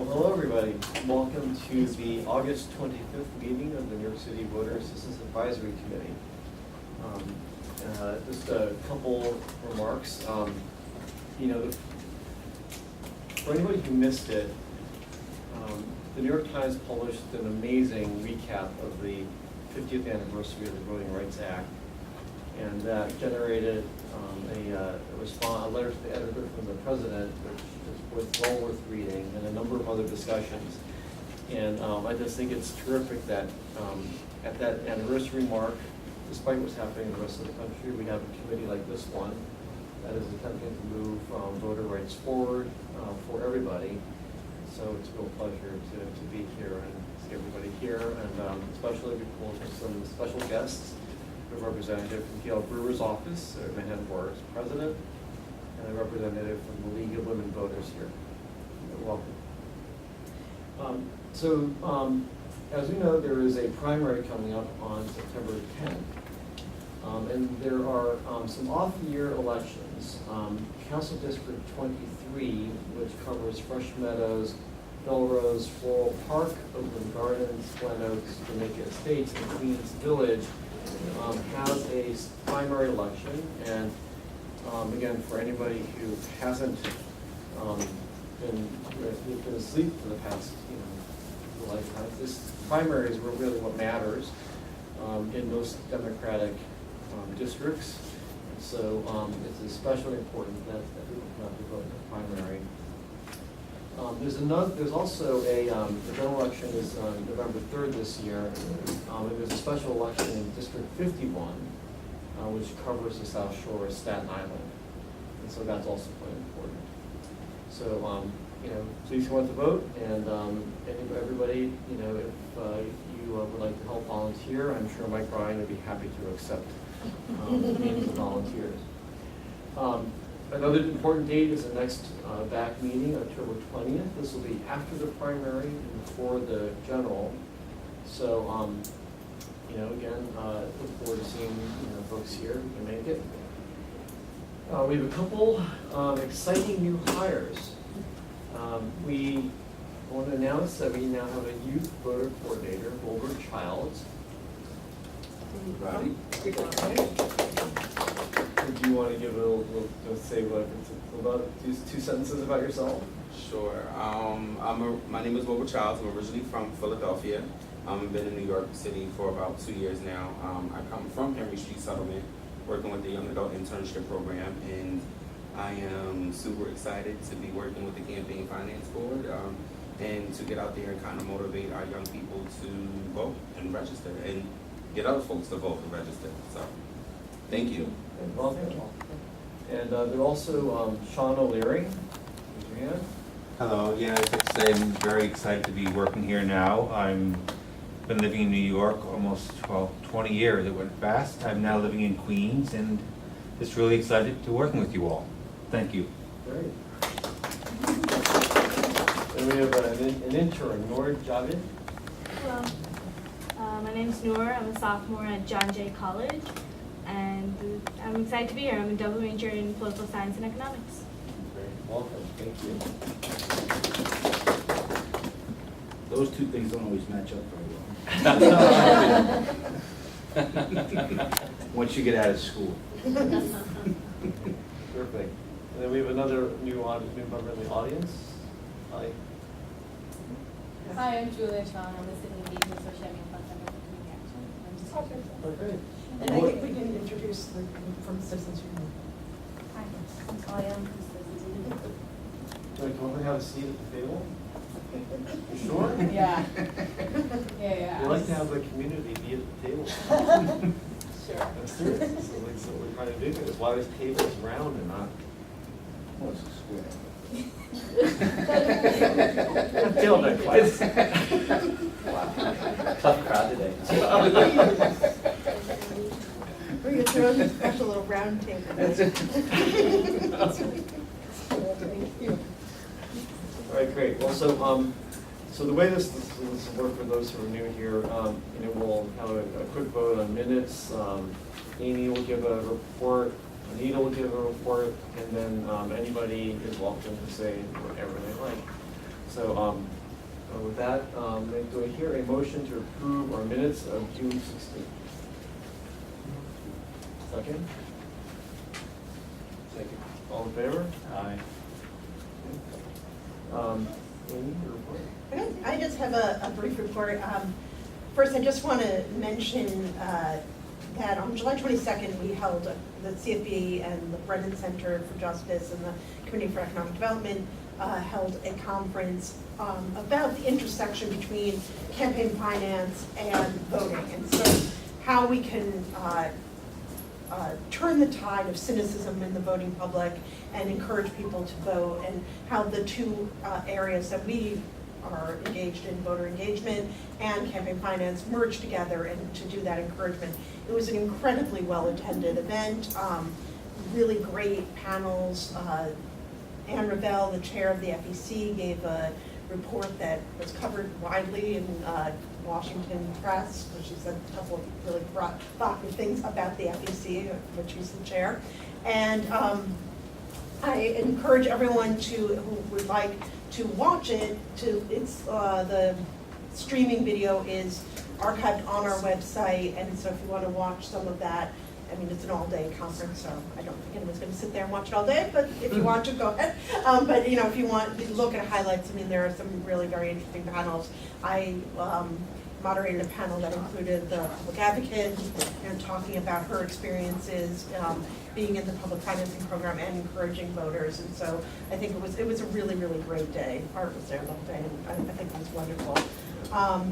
Well, hello everybody. Welcome to the August 25th meeting of the New York City Voter Assistance Advisory Committee. Just a couple remarks. For anybody who missed it, the New York Times published an amazing recap of the 50th anniversary of the Voting Rights Act, and that generated a letter to the editor from the president, which is well worth reading, and a number of other discussions. And I just think it's terrific that at that anniversary mark, despite what's happening in the rest of the country, we have a committee like this one that is attempting to move voter rights forward for everybody. So it's a real pleasure to be here and see everybody here, and especially be cool for some special guests. A representative from Gail Brewer's office, Manhattan Board's president, and a representative from the League of Women Voters here. Welcome. As we know, there is a primary coming up on September 10th. And there are some off-year elections. Council District 23, which covers Fresh Meadows, Belrose, Floral Park, Oakland Gardens, Glen Oaks, Jamaica Estates, and Queens Village, has a primary election. And again, for anybody who hasn't been asleep for the past lifetime, this primaries were really what matters in most Democratic districts. So it's especially important that people come out to vote in the primary. There's also the general election is on November 3rd this year, and there's a special election in District 51, which covers the South Shore of Staten Island, and so that's also quite important. So please come out to vote, and everybody, if you would like to help volunteer, I'm sure Mike Bryan would be happy to accept names of volunteers. Another important date is the next VAAC meeting, October 20th. This will be after the primary and before the general. So, again, look forward to seeing folks here who can make it. We have a couple exciting new hires. We want to announce that we now have a youth voter coordinator, Wilbur Childs. Everybody. Do you want to give say about two sentences about yourself? Sure. My name is Wilbur Childs. I'm originally from Philadelphia. I've been in New York City for about 2 years now. I come from Henry Street Settlement, working with the Young Adult Internship Program, and I am super excited to be working with the Campaign Finance Board and to get out there and kind of motivate our young people to vote and register and get other folks to vote and register. So, thank you. And welcome. And they're also Sean O'Leary. Raise your hand. Hello. Yeah, I'd like to say I'm very excited to be working here now. I've been living in New York almost 20 years. It went fast. I'm now living in Queens, and just really excited to working with you all. Thank you. Great. And we have an intern, Noor Javed. Hello. My name's Noor. I'm a sophomore at John Jay College, and I'm excited to be here. I'm a double major in political science and economics. Great. Welcome. Thank you. Those two things don't always match up very well. Once you get out of school. Perfect. And then we have another new member in the audience. Hi. Hi, I'm Julia Chong. I'm the City Engagement Associate in Content and Community Action. I'm just Oh, great. And I think we can introduce from Citizens Union. Hi, I'm Talia. I'm from Citizens Union. Do you want to have a seat at the table? You sure? Yeah. Yeah. We like to have the community be at the table. Sure. I'm serious. This is like what we're trying to do here. Is why this table is round and not. Well, it's a square. Failed that class. Tough crowd today. We're going to throw in a special little round table. Thank you. All right, great. Well, so the way this will work for those who are new here, we'll have a quick vote on minutes. Amy will give a report. Anita will give a report, and then anybody is welcome to say whatever they like. So with that, do I hear a motion to approve our minutes of June 16th? Second? Second. All in favor? Aye. Amy, your report? I just have a brief report. First, I just want to mention that on July 22nd, we held the CFB and the Brennan Center for Justice and the Committee for Economic Development held a conference about the intersection between campaign finance and voting, and so how we can turn the tide of cynicism in the voting public and encourage people to vote, and how the two areas that we are engaged in, voter engagement and campaign finance, merge together and to do that encouragement. It was an incredibly well-attended event, really great panels. Anne Ravel, the chair of the FEC, gave a report that was covered widely in Washington press, which she said a couple of really provocative things about the FEC, of which she's the chair. And I encourage everyone who would like to watch it, the streaming video is archived on our website, and so if you want to watch some of that, I mean, it's an all-day conference, so I don't think anyone's going to sit there and watch it all day, but if you want to, go ahead. But, you know, if you want to look at highlights, I mean, there are some really very interesting panels. I moderated a panel that included the public advocate, talking about her experiences being in the public financing program and encouraging voters, and so I think it was a really, really great day. Art was there the whole day, and I think it was wonderful.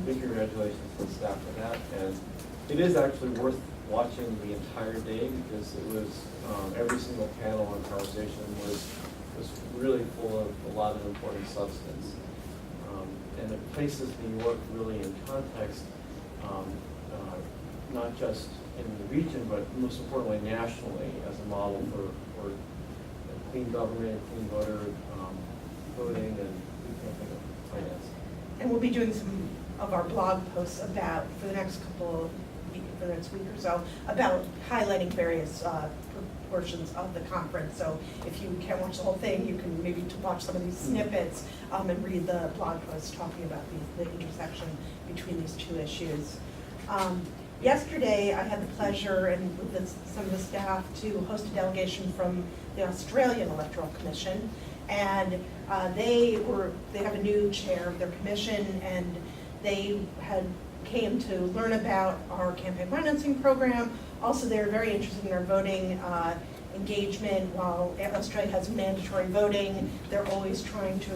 Big congratulations to the staff for that, and it is actually worth watching the entire day because it was every single panel and conversation was really full of a lot of important substance, and it places New York really in context, not just in the region but most importantly nationally as a model for clean government, clean voter voting, and campaign finance. And we'll be doing some of our blog posts about, for the next week or so, about highlighting various portions of the conference. So if you can't watch the whole thing, you can maybe watch some of these snippets and read the blog posts talking about the intersection between these two issues. Yesterday, I had the pleasure, and with some of the staff, to host a delegation from the Australian Electoral Commission, and they have a new chair of their commission, and they came to learn about our campaign financing program. Also, they're very interested in our voting engagement. While Australia has mandatory voting, they're always trying to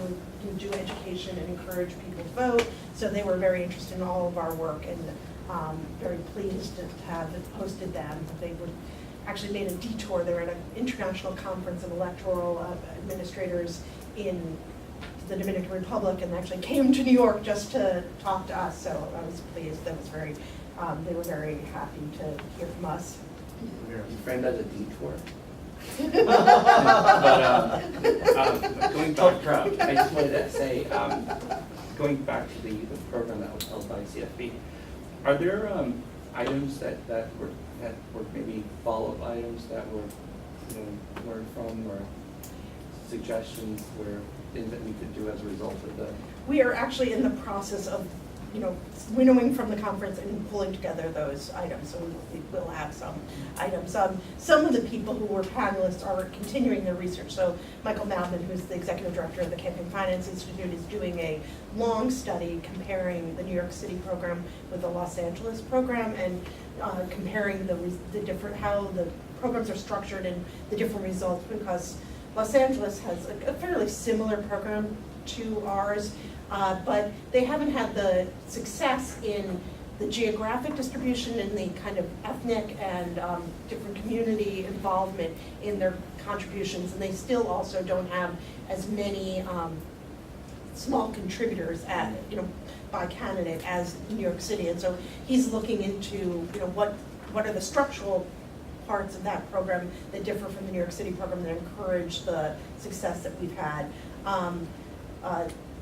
do education and encourage people to vote. So they were very interested in all of our work, and very pleased to have hosted them. They actually made a detour. They were at an international conference of electoral administrators in the Dominican Republic, and actually came to New York just to talk to us. So I was pleased. That was they were very happy to hear from us. You framed as a detour. Going back, I just wanted to say, going back to the program that was held by CFB, are there items that were maybe follow-up items that were learned from, or suggestions where things that we could do as a result of the? We are actually in the process of, winnowing from the conference and pulling together those items. So we will have some items. Some of the people who were panelists are continuing their research. So Michael Malvin, who's the executive director of the Campaign Finance Institute, is doing a long study comparing the New York City program with the Los Angeles program, and comparing the different, how the programs are structured and the different results, because Los Angeles has a fairly similar program to ours, but they haven't had the success in the geographic distribution and the kind of ethnic and different community involvement in their contributions, and they still also don't have as many small contributors by candidate as New York City. And so he's looking into what are the structural parts of that program that differ from the New York City program that encourage the success that we've had.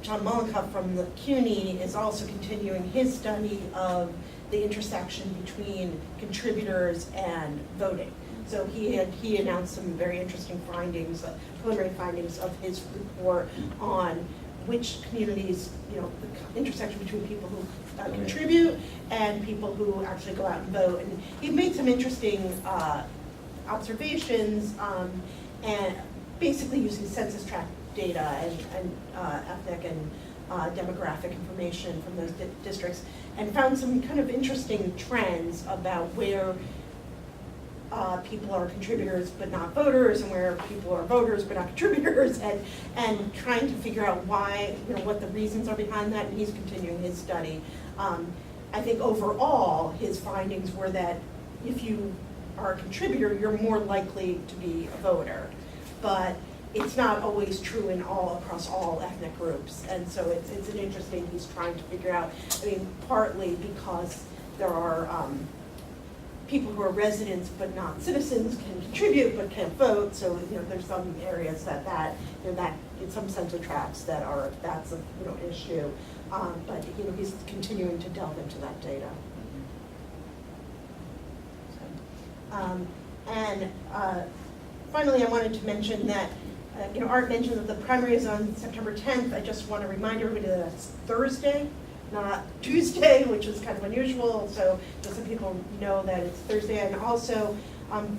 John Mollenkoff from the CUNY is also continuing his study of the intersection between contributors and voting. So he announced some very interesting findings, preliminary findings of his report on which communities, the intersection between people who Okay. contribute and people who actually go out and vote. And he made some interesting observations, and basically using census tract data and ethnic and demographic information from those districts, and found some kind of interesting trends about where people are contributors but not voters, and where people are voters but not contributors, and trying to figure out why, what the reasons are behind that, and he's continuing his study. I think overall, his findings were that if you are a contributor, you're more likely to be a voter. But it's not always true across all ethnic groups. And so it's an interesting, he's trying to figure out, partly because there are people who are residents but not citizens can contribute but can't vote. So, there's some areas that in some census tracts that's an issue. But, he's continuing to delve into that data. Finally, I wanted to mention that, Art mentioned that the primary is on September 10th. I just want to remind everybody that it's Thursday, not Tuesday, which is kind of unusual. So just so people know that it's Thursday. And also,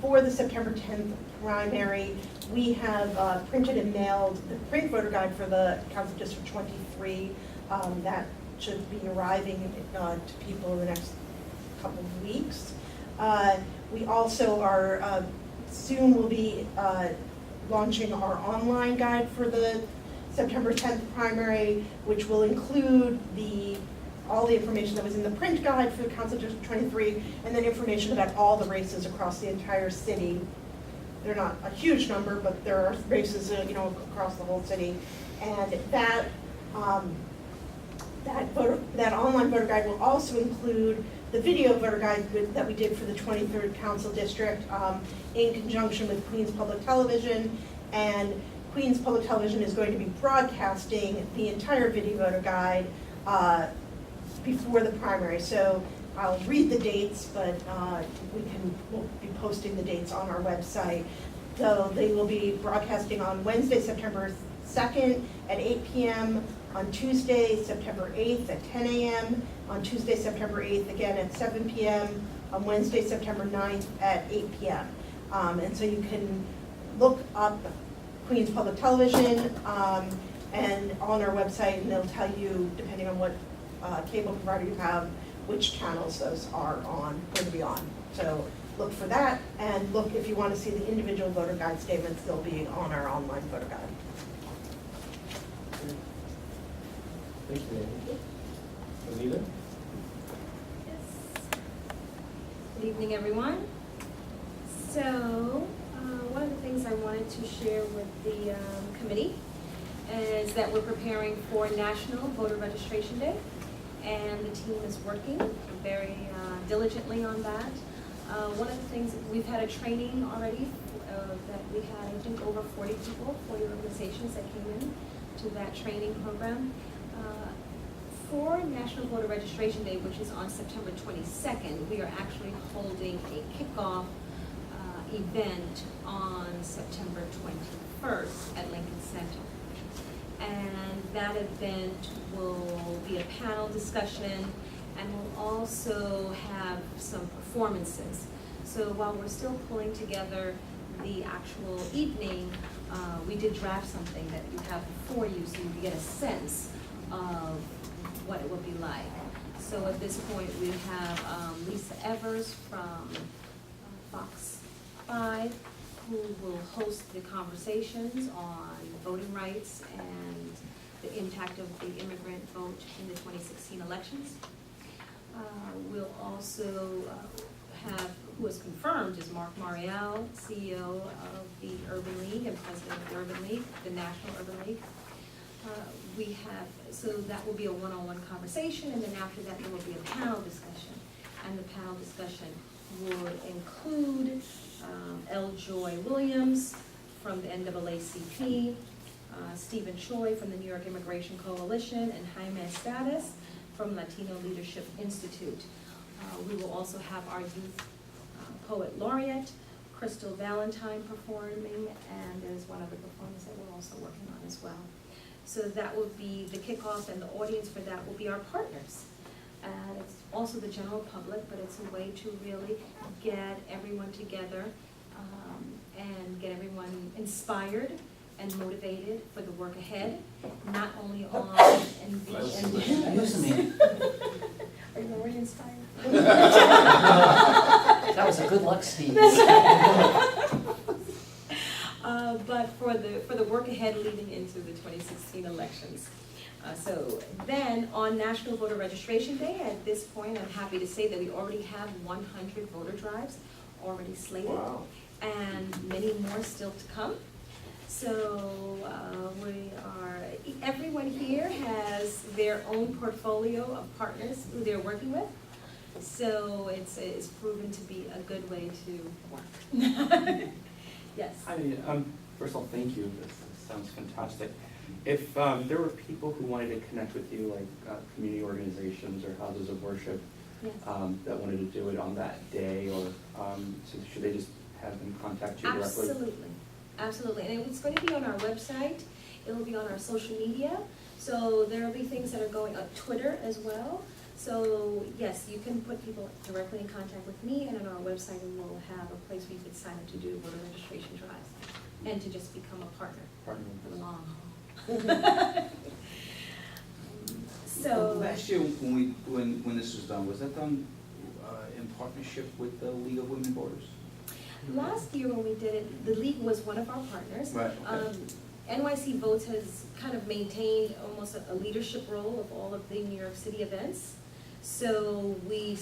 for the September 10th primary, we have printed and mailed the print voter guide for the Council District 23. That should be arriving to people in the next couple of weeks. We also are, soon will be launching our online guide for the September 10th primary, which will include all the information that was in the print guide for the Council District 23, and then information about all the races across the entire city. They're not a huge number, but there are races, across the whole city. And that online voter guide will also include the video voter guide that we did for the 23rd Council District in conjunction with Queens Public Television. And Queens Public Television is going to be broadcasting the entire video voter guide before the primary. So I'll read the dates, but we'll be posting the dates on our website. So they will be broadcasting on Wednesday, September 2nd at 8 p.m., on Tuesday, September 8th at 10 a.m., on Tuesday, September 8th again at 7 p.m., on Wednesday, September 9th at 8 p.m. And so you can look up Queens Public Television and on our website, and they'll tell you, depending on what cable provider you have, which channels those are going to be on. So look for that, and look if you want to see the individual voter guide statements, they'll be on our online voter guide. Thank you, Amy. Anita? Yes. Good evening, everyone. So, one of the things I wanted to share with the committee is that we're preparing for National Voter Registration Day, and the team is working very diligently on that. One of the things, we've had a training already that we had, I think, over 40 organizations that came in to that training program. For National Voter Registration Day, which is on September 22nd, we are actually holding a kickoff event on September 21st at Lincoln Center. And that event will be a panel discussion, and we'll also have some performances. So while we're still pulling together the actual evening, we did draft something that you have before you so you can get a sense of what it will be like. So at this point, we have Lisa Evers from Fox 5, who will host the conversations on voting rights and the impact of the immigrant vote in the 2016 elections. We'll also have, who is confirmed, is Mark Mariel, CEO of the Urban League and president of the Urban League, the National Urban League. So that will be a one-on-one conversation, and then after that there will be a panel discussion. And the panel discussion would include L. Joy Williams from the NAACP, Stephen Choi from the New York Immigration Coalition, and Jaime Estates from Latino Leadership Institute. We will also have our youth poet laureate, Crystal Valentine, performing, and there's one other performance that we're also working on as well. So that will be the kickoff, and the audience for that will be our partners. And it's also the general public, but it's a way to really get everyone together and get everyone inspired and motivated for the work ahead, not only on Are you already inspired? That was a good luck, Steve. But for the work ahead leading into the 2016 elections. So then, on National Voter Registration Day, at this point, I'm happy to say that we already have 100 voter drives already slated. Wow. And many more still to come. So everyone here has their own portfolio of partners who they're working with. So it's proven to be a good way to work. Yes. First of all, thank you. This sounds fantastic. If there were people who wanted to connect with you, like community organizations or houses of worship, Yes. that wanted to do it on that day, or so should they just have them contact you directly? Absolutely, absolutely. And it's going to be on our website. It will be on our social media. So there will be things that are going on Twitter as well. So yes, you can put people directly in contact with me, and on our website we will have a place where you can sign up to do voter registration drives and to just become a partner for the long haul. So Last year, when this was done, was that done in partnership with the League of Women Voters? last year when we did it, the league was one of our partners. Right, okay. NYC Votes has kind of maintained almost a leadership role of all of the New York City events. So we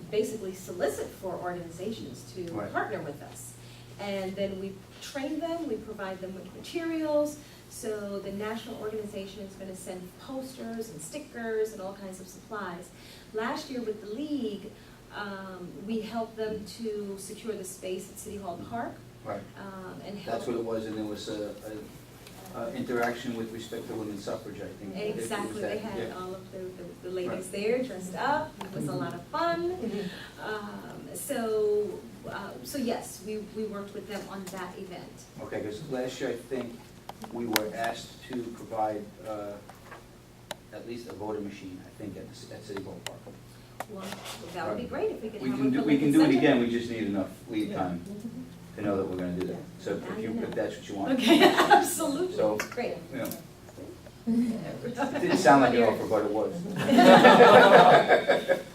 basically solicit for organizations to Right. partner with us. And then we train them, we provide them with materials. So the national organization is going to send posters and stickers and all kinds of supplies. Last year with the league, we helped them to secure the space at City Hall Park. Right. And help. That's what it was, and there was a interaction with respect to women's suffrage, I think. It was Exactly, that, they had yeah. all of the ladies Right. there dressed up, it was a lot of fun. So yes, we worked with them on that event. Okay, because last year, I think, we were asked to provide at least a voter machine, I think, at City Hall Park. Well, that would be great if we could We have can one do, for we can do it Lincoln again, we just need enough lead Yeah. time to know that we're gonna do that. So Now if you know. if that's what you Center. want. Okay, absolutely, So, great. you know, it didn't sound like an offer, but it was.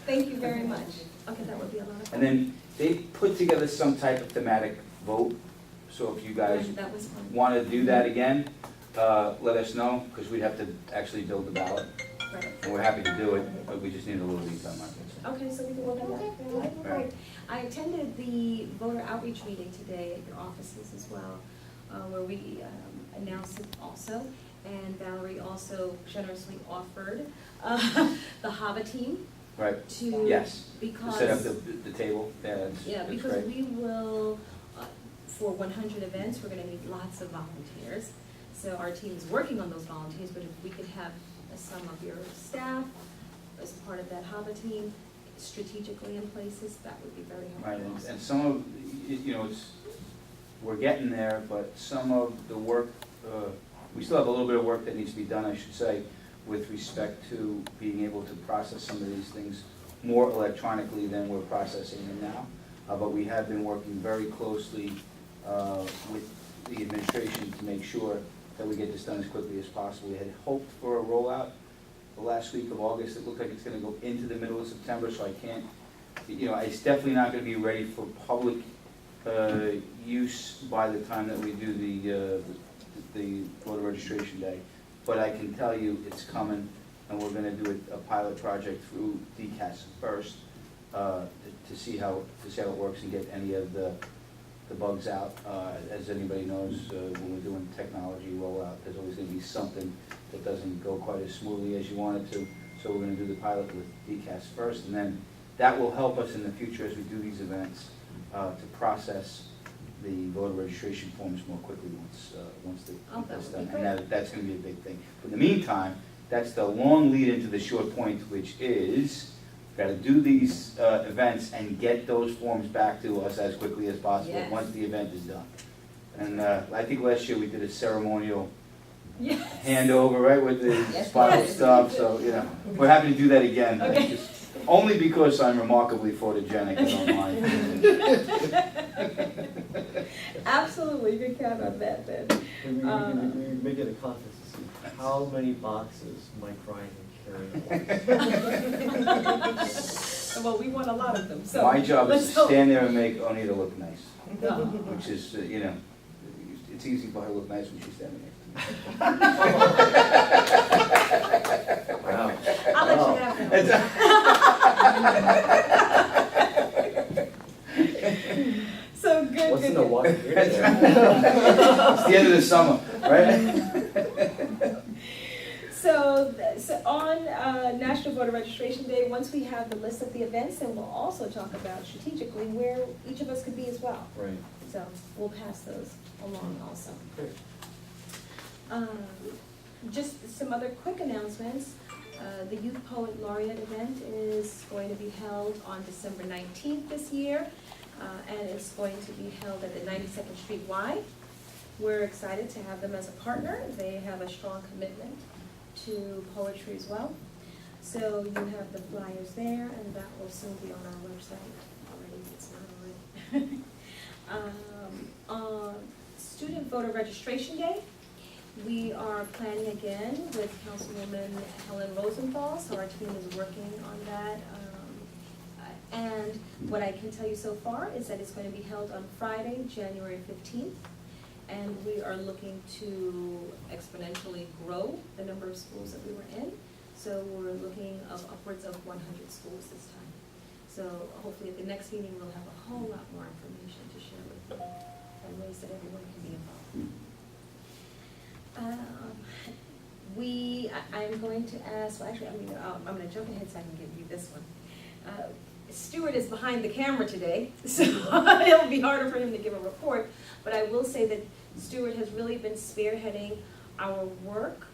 Thank you very much. Okay, that would be a lot of fun. And then they put together some type of thematic vote, so if you guys Right, that was fun. want to do that again, let us know, because we'd have to actually build the ballot. Right. And we're happy to do it, but we just need a little lead time, I guess. Okay, so we can work on that. Right. I attended the voter outreach meeting today at your offices as well, where we announced it also. And Valerie also generously offered the HAVA team Right, to. yes, to Because. set up the table, that's Yeah, that's because great. we will, for 100 events, we're gonna need lots of volunteers. So our team is working on those volunteers, but if we could have some of your staff as part of that HAVA team strategically in places, that would be very Right, helpful. and some of, we're getting there, but some of the work, we still have a little bit of work that needs to be done, I should say, with respect to being able to process some of these things more electronically than we're processing them now. But we have been working very closely with the administration to make sure that we get this done as quickly as possible. We had hoped for a rollout the last week of August. It looked like it's gonna go into the middle of September, so I can't, it's definitely not gonna be ready for public use by the time that we do the voter registration day. But I can tell you it's coming, and we're gonna do a pilot project through DCAS first, to see how it works and get any of the bugs out. As anybody knows, when we're doing technology rollout, there's always gonna be something that doesn't go quite as smoothly as you want it to. So we're gonna do the pilot with DCAS first, and then that will help us in the future as we do these events, to process the voter registration forms more quickly once that's that would done. be And that's gonna be a big thing. But in the meantime, that's the long lead into the short point, which is, gotta do these events and get those forms back to us as quickly as possible, Yes. once the event is done. And I think last year we did a ceremonial Yes. hand over, right, with the Yes. spiral Yes. stuff, so, you know, we're happy to do that again. Okay. Just- Only because I'm remarkably photogenic, I don't mind. Absolutely, you can count on that then. We make it a contest to see how many boxes Mike Ryan can carry. Well, we want a lot of them, so. My job is let's to hope. stand there and make Onita look nice, No. which is, you know, it's easy for her to look nice when she's standing next to me. Wow. I'll let you Wow. have that one. So good. What's in the good. water here? It's the end of the summer, right? So on National Voter Registration Day, once we have the list of the events, then we'll also talk about strategically where each of us could be as well. Right. So we'll pass those along also. Great. Just some other quick announcements. The Youth Poet Laureate event is going to be held on December 19th this year, and it's going to be held at the 92nd Street Y. We're excited to have them as a partner. They have a strong commitment to poetry as well. So you have the flyers there, and that will soon be on our website already, if it's not already. Student Voter Registration Day, we are planning again with Councilwoman Helen Rosenthal, so our team is working on that. And what I can tell you so far is that it's going to be held on Friday, January 15th. And we are looking to exponentially grow the number of schools that we were in. So we're looking of upwards of 100 schools this time. So hopefully at the next meeting, we'll have a whole lot more information to share with you and ways that everyone can be involved. I'm going to ask, well, actually, I'm going to jump ahead so I can give you this one. Stuart is behind the camera today, so it'll be harder for him to give a report, but I will say that Stuart has really been spearheading our work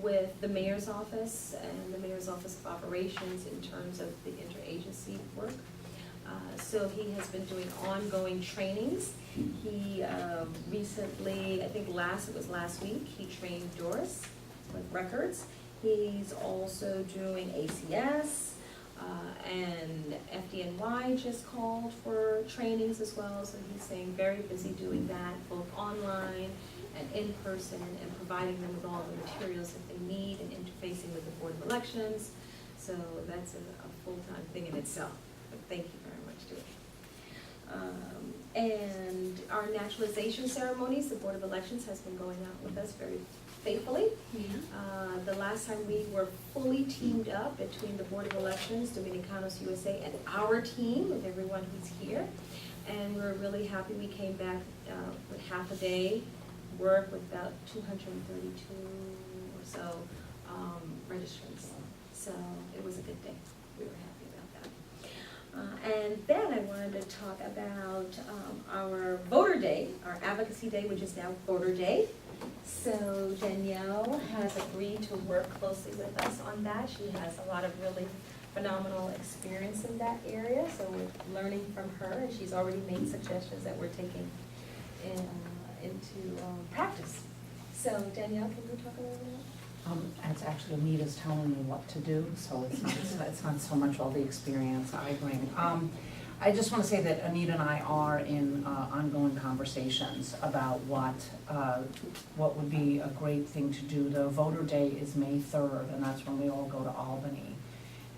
with the Mayor's Office and the Mayor's Office of Operations in terms of the interagency work. So he has been doing ongoing trainings. He recently, I think it was last week, he trained Doris with records. He's also doing ACS. And FDNY just called for trainings as well, so he's staying very busy doing that, both online and in person, and providing them with all the materials that they need and interfacing with the Board of Elections. So that's a full-time thing in itself, but thank you very much, Stuart. And our naturalization ceremonies, the Board of Elections has been going out with us very faithfully. The last time we were fully teamed up between the Board of Elections, Dominicanos USA, and our team with everyone who's here. And we're really happy we came back with half a day work with about 232 or so registrants. So it was a good day. We were happy about that. And then I wanted to talk about our Voter Day, our Advocacy Day, which is now Voter Day. So Danielle has agreed to work closely with us on that. She has a lot of really phenomenal experience in that area, so we're learning from her, and she's already made suggestions that we're taking into practice. So Danielle, can you talk a little bit? It's actually Anita's telling me what to do, so it's not so much all the experience I bring. I just want to say that Anita and I are in ongoing conversations about what would be a great thing to do. The voter day is May 3rd, and that's when we all go to Albany.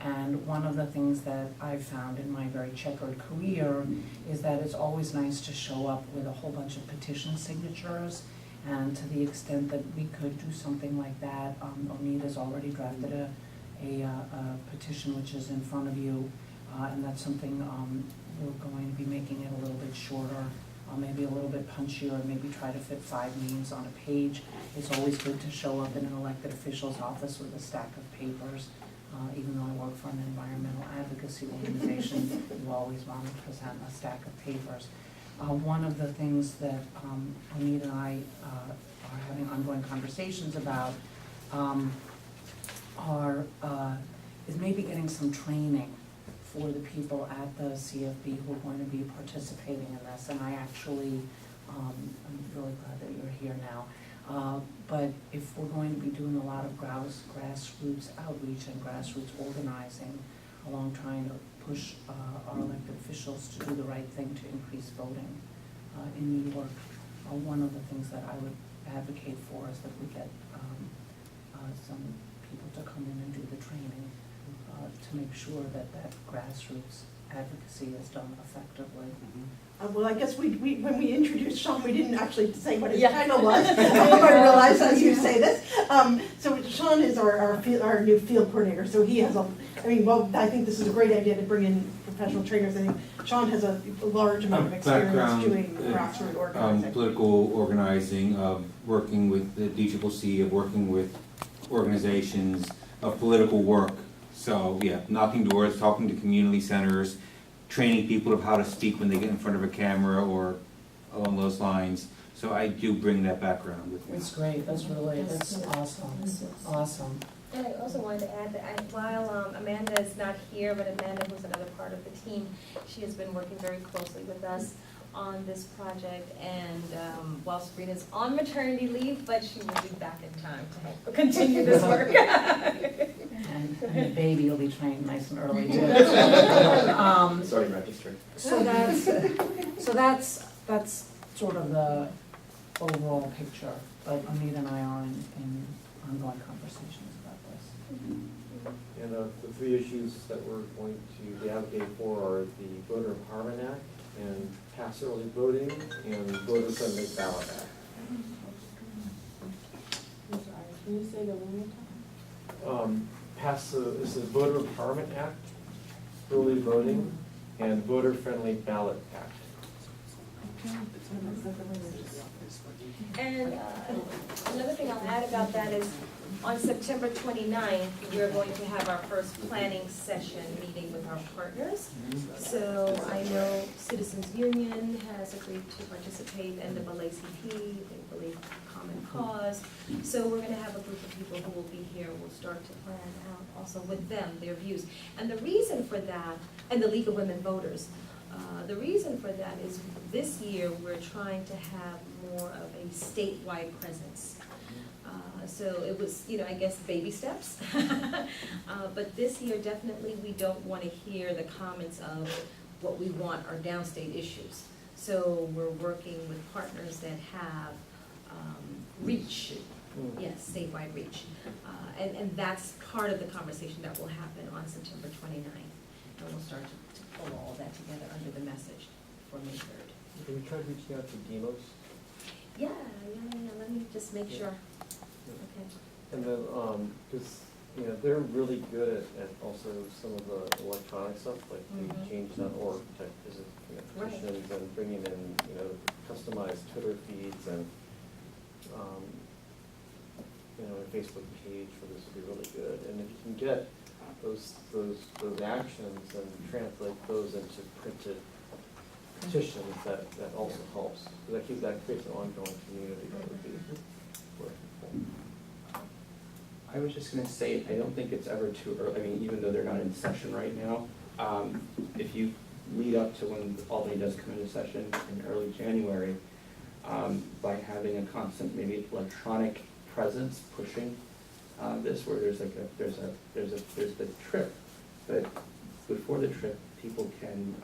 And one of the things that I've found in my very checkered career is that it's always nice to show up with a whole bunch of petition signatures. And to the extent that we could do something like that, Anita's already drafted a petition which is in front of you. And that's something we're going to be making it a little bit shorter, maybe a little bit punchier, maybe try to fit 5 names on a page. It's always good to show up in an elected official's office with a stack of papers. Even though I work for an environmental advocacy organization, you always want to present a stack of papers. One of the things that Anita and I are having ongoing conversations about is maybe getting some training for the people at the CFB who are going to be participating in this. And I actually, I'm really glad that you're here now. But if we're going to be doing a lot of grassroots outreach and grassroots organizing along trying to push our elected officials to do the right thing to increase voting in New York, one of the things that I would advocate for is that we get some people to come in and do the training to make sure that that grassroots advocacy is done effectively. Well, I guess when we introduced Sean, we didn't actually say what his Yeah. title was. I realized as you say this. So Sean is our new field coordinator, so he has I think this is a great idea to bring in professional trainers. I think Sean has a large amount of experience Background, doing grassroots organizing. Political organizing, of working with the DCCC, of working with organizations, of political work. So, yeah, knocking doors, talking to community centers, training people of how to speak when they get in front of a camera or along those lines. So I do bring that background with me. That's great, that's awesome, awesome. And I also wanted to add that while Amanda is not here, but Amanda, who's another part of the team, she has been working very closely with us on this project. And while Sabrina's on maternity leave, but she will be back in time to help continue this work. And the baby will be trained nice and early too. It's already registered. So that's sort of the overall picture, but Anita and I are in ongoing conversations about this. And the three issues that we're going to be advocating for are the Voter Empowerment Act and pass early voting and voter-friendly ballot act. I'm sorry, can you say that one more time? This is Voter Empowerment Act, early voting, and voter-friendly ballot act. And another thing I'll add about that is on September 29th, we're going to have our first planning session meeting with our partners. So I know Citizens Union has agreed to participate, NAACP, they believe Common Cause. So we're gonna have a group of people who will be here. We'll start to plan out also with them, their views. And the reason for that, and the League of Women Voters, the reason for that is this year we're trying to have more of a statewide presence. So it was, I guess, baby steps. But this year, definitely, we don't want to hear the comments of what we want are downstate issues. So we're working with partners that have reach, yes, statewide reach. And that's part of the conversation that will happen on September 29th. And we'll start to pull all that together under the message for May 3rd. Can we try reaching out to Demos? Yeah, let me just make sure. Okay. And then, because, they're really good at also some of the electronic stuff, like the Mhm. change.org type visit, petitions and bringing in, customized Twitter feeds and, a Facebook page for this would be really good. And if you can get those actions and translate those into printed petitions, that also helps. That creates an ongoing community that would be working. I was just gonna say, I don't think it's ever too early, I mean, even though they're not in session right now, if you lead up to when Albany does come into session in early January, by having a constant, maybe electronic presence pushing, this, where there's the trip, but before the trip, people can,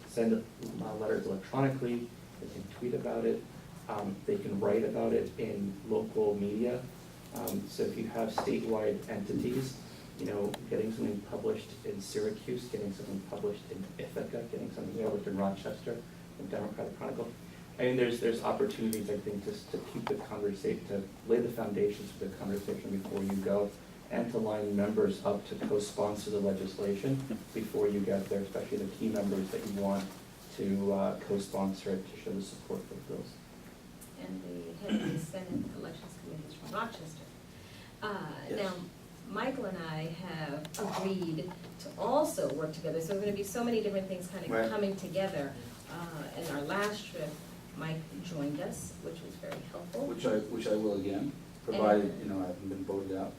send letters electronically, they can tweet about it, they can write about it in local media. So if you have statewide entities, getting something published in Syracuse, getting something published in Ithaca, getting something published in Rochester, in Democratic Chronicle. I mean, there's opportunities, I think, just to keep the conversation, to lay the foundations for the conversation before you go, and to line members up to co-sponsor the legislation before you get there, especially the key members that you want to co-sponsor it to show the support for the bills. And the head of the Senate Elections Committee is from Rochester. Yes. Now, Michael and I have agreed to also work together, so there are going to be so many different things kind of Right. coming together. In our last trip, Mike joined us, which was very helpful. Which I will again, provided, I haven't been voted out.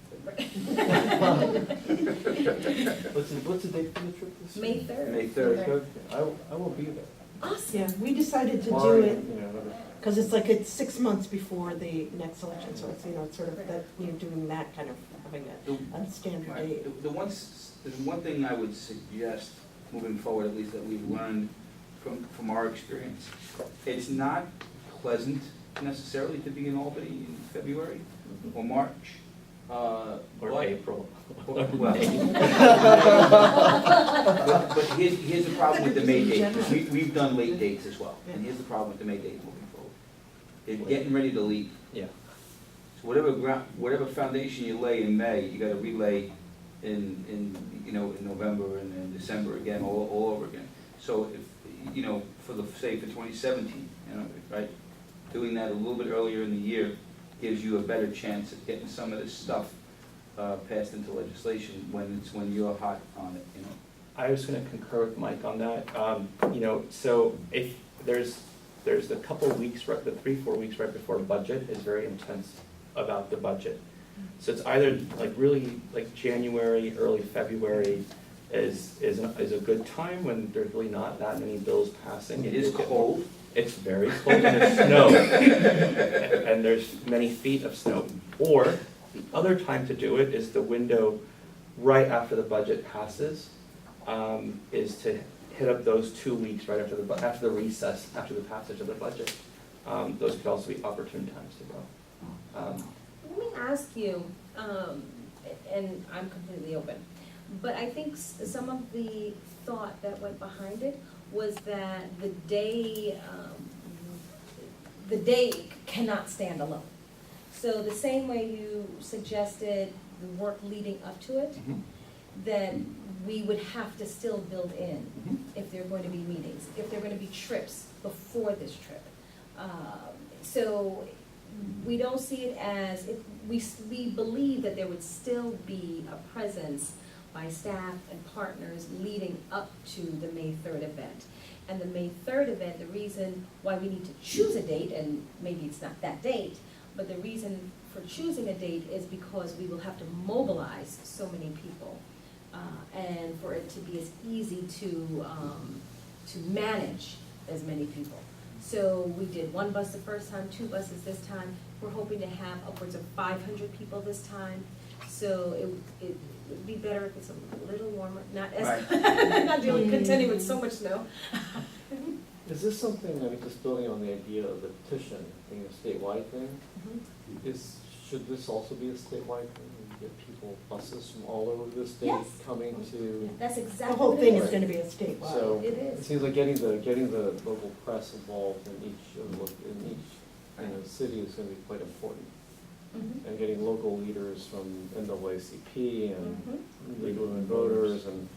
What's the date for the trip this year? May 3rd. May 3rd. Okay. I will be there. Awesome. Yeah, we decided to do Barring, it, you know, another- because it's 6 months before the next election, so it's, it's sort of that, we're doing that kind of, having a standard Right. date. The one thing I would suggest moving forward, at least that we've learned from our experience, it's not pleasant necessarily to be in Albany in February or March. Or but- April. Well, but here's the problem with the May date. We've done late dates as well, and here's the problem with the May date moving forward. It's getting ready to leave. Yeah. So whatever foundation you lay in May, you gotta relay in November and then December again, all over again. So if, for 2017, right, doing that a little bit earlier in the year gives you a better chance of getting some of this stuff passed into legislation when you're hot on it, I was gonna concur with Mike on that. So if there's a couple of weeks, the 3-4 weeks right before budget is very intense about the budget. So it's either really January, early February is a good time when there's really not that many bills passing. It is cold. It's very cold and there's snow. And there's many feet of snow. Or the other time to do it is the window right after the budget passes, is to hit up those 2 weeks right after the recess, after the passage of the budget. Those could also be opportune times to go. Let me ask you, and I'm completely open, but I think some of the thought that went behind it was that the day cannot stand alone. So the same way you suggested the work leading up to it, then we would have to still build in if there are going to be meetings, if there are going to be trips before this trip. So we don't see it as, we believe that there would still be a presence by staff and partners leading up to the May 3rd event. And the May 3rd event, the reason why we need to choose a date, and maybe it's not that date, but the reason for choosing a date is because we will have to mobilize so many people. And for it to be as easy to manage as many people. So we did 1 bus the first time, 2 buses this time. We're hoping to have upwards of 500 people this time. So it would be better if it's a little warmer, not as, not dealing, contending with so much snow. Is this something, just building on the idea of the petition being a statewide thing? Should this also be a statewide thing? And get people, buses from all over the state Yes. coming to? That's The exactly whole what thing it is is. gonna be a statewide. So It is. it seems like getting the local press involved in each city is going to be quite important. Mhm. And getting local leaders from NAACP and Mhm. League of Women Voters and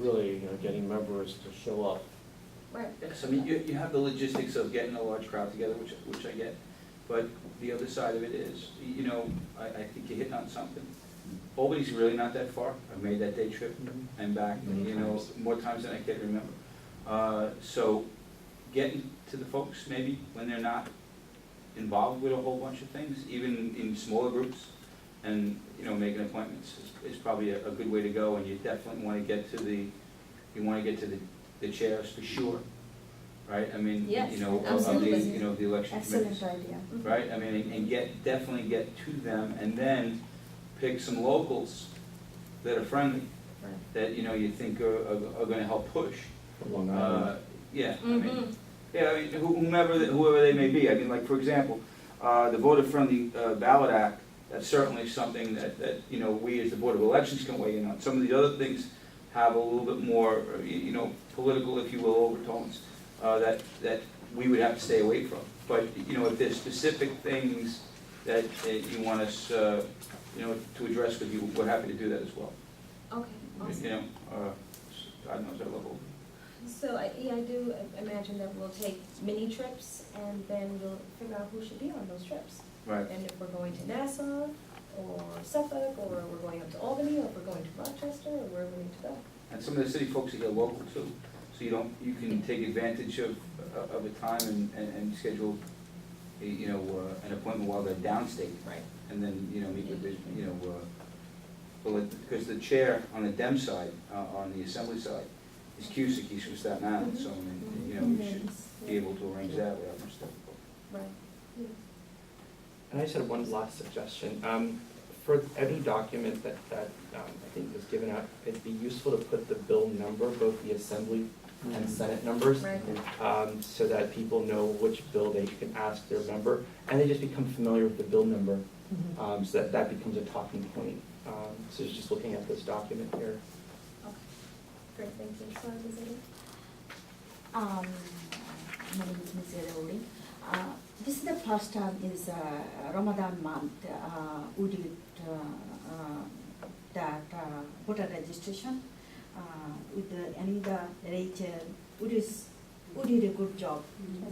really getting members to show up. Right. Yes, I mean, you have the logistics of getting a large crowd together, which I get, but the other side of it is, I think you're hitting on something. Albany's really not that far. I've made that day trip and back, more times than I can remember. So getting to the folks maybe when they're not involved with a whole bunch of things, even in smaller groups, and, making appointments is probably a good way to go, and you definitely want to get to the chairs for sure, right? I mean, Yes, of absolutely. the election committees. idea. Right, I mean, and definitely get to them, and then pick some locals that are friendly, Right. that, you think are gonna help push. Long Island. Yeah, I Mhm. mean, whoever they may be. I mean, like, for example, the voter-friendly ballot act, that's certainly something that, we as the Board of Elections can weigh in on. Some of the other things have a little bit more, political, if you will, overtones, that we would have to stay away from. But, if there's specific things that you want us, to address with you, we're happy to do that as well. Okay, awesome. God knows our level. So, I do imagine that we'll take mini trips and then we'll figure out who should be on those trips. Right. And if we're going to Nassau, or Suffolk, or we're going up to Albany, or if we're going to Rochester, or wherever we need to go. And some of the city folks are here local too, so you can take advantage of a time and schedule, an appointment while they're downstate. Right. And then, meet with because the chair on the Dem side, on the Assembly side, It's Cusick from Staten Island, so, I mean, you know, we should be able to arrange that without much difficulty. Right. And I just had one last suggestion. For any document that I think was given out, it'd be useful to put the bill number, both the Assembly and Senate numbers, Right. so that people know which bill they can ask their member, and they just become familiar with the bill number, so that becomes a talking point. So just looking at this document here. Great, thank you. So, is it? My name is Ms. Edauli. This is the first time is Ramadan month. We did that voter registration with the Rachel. We did a good job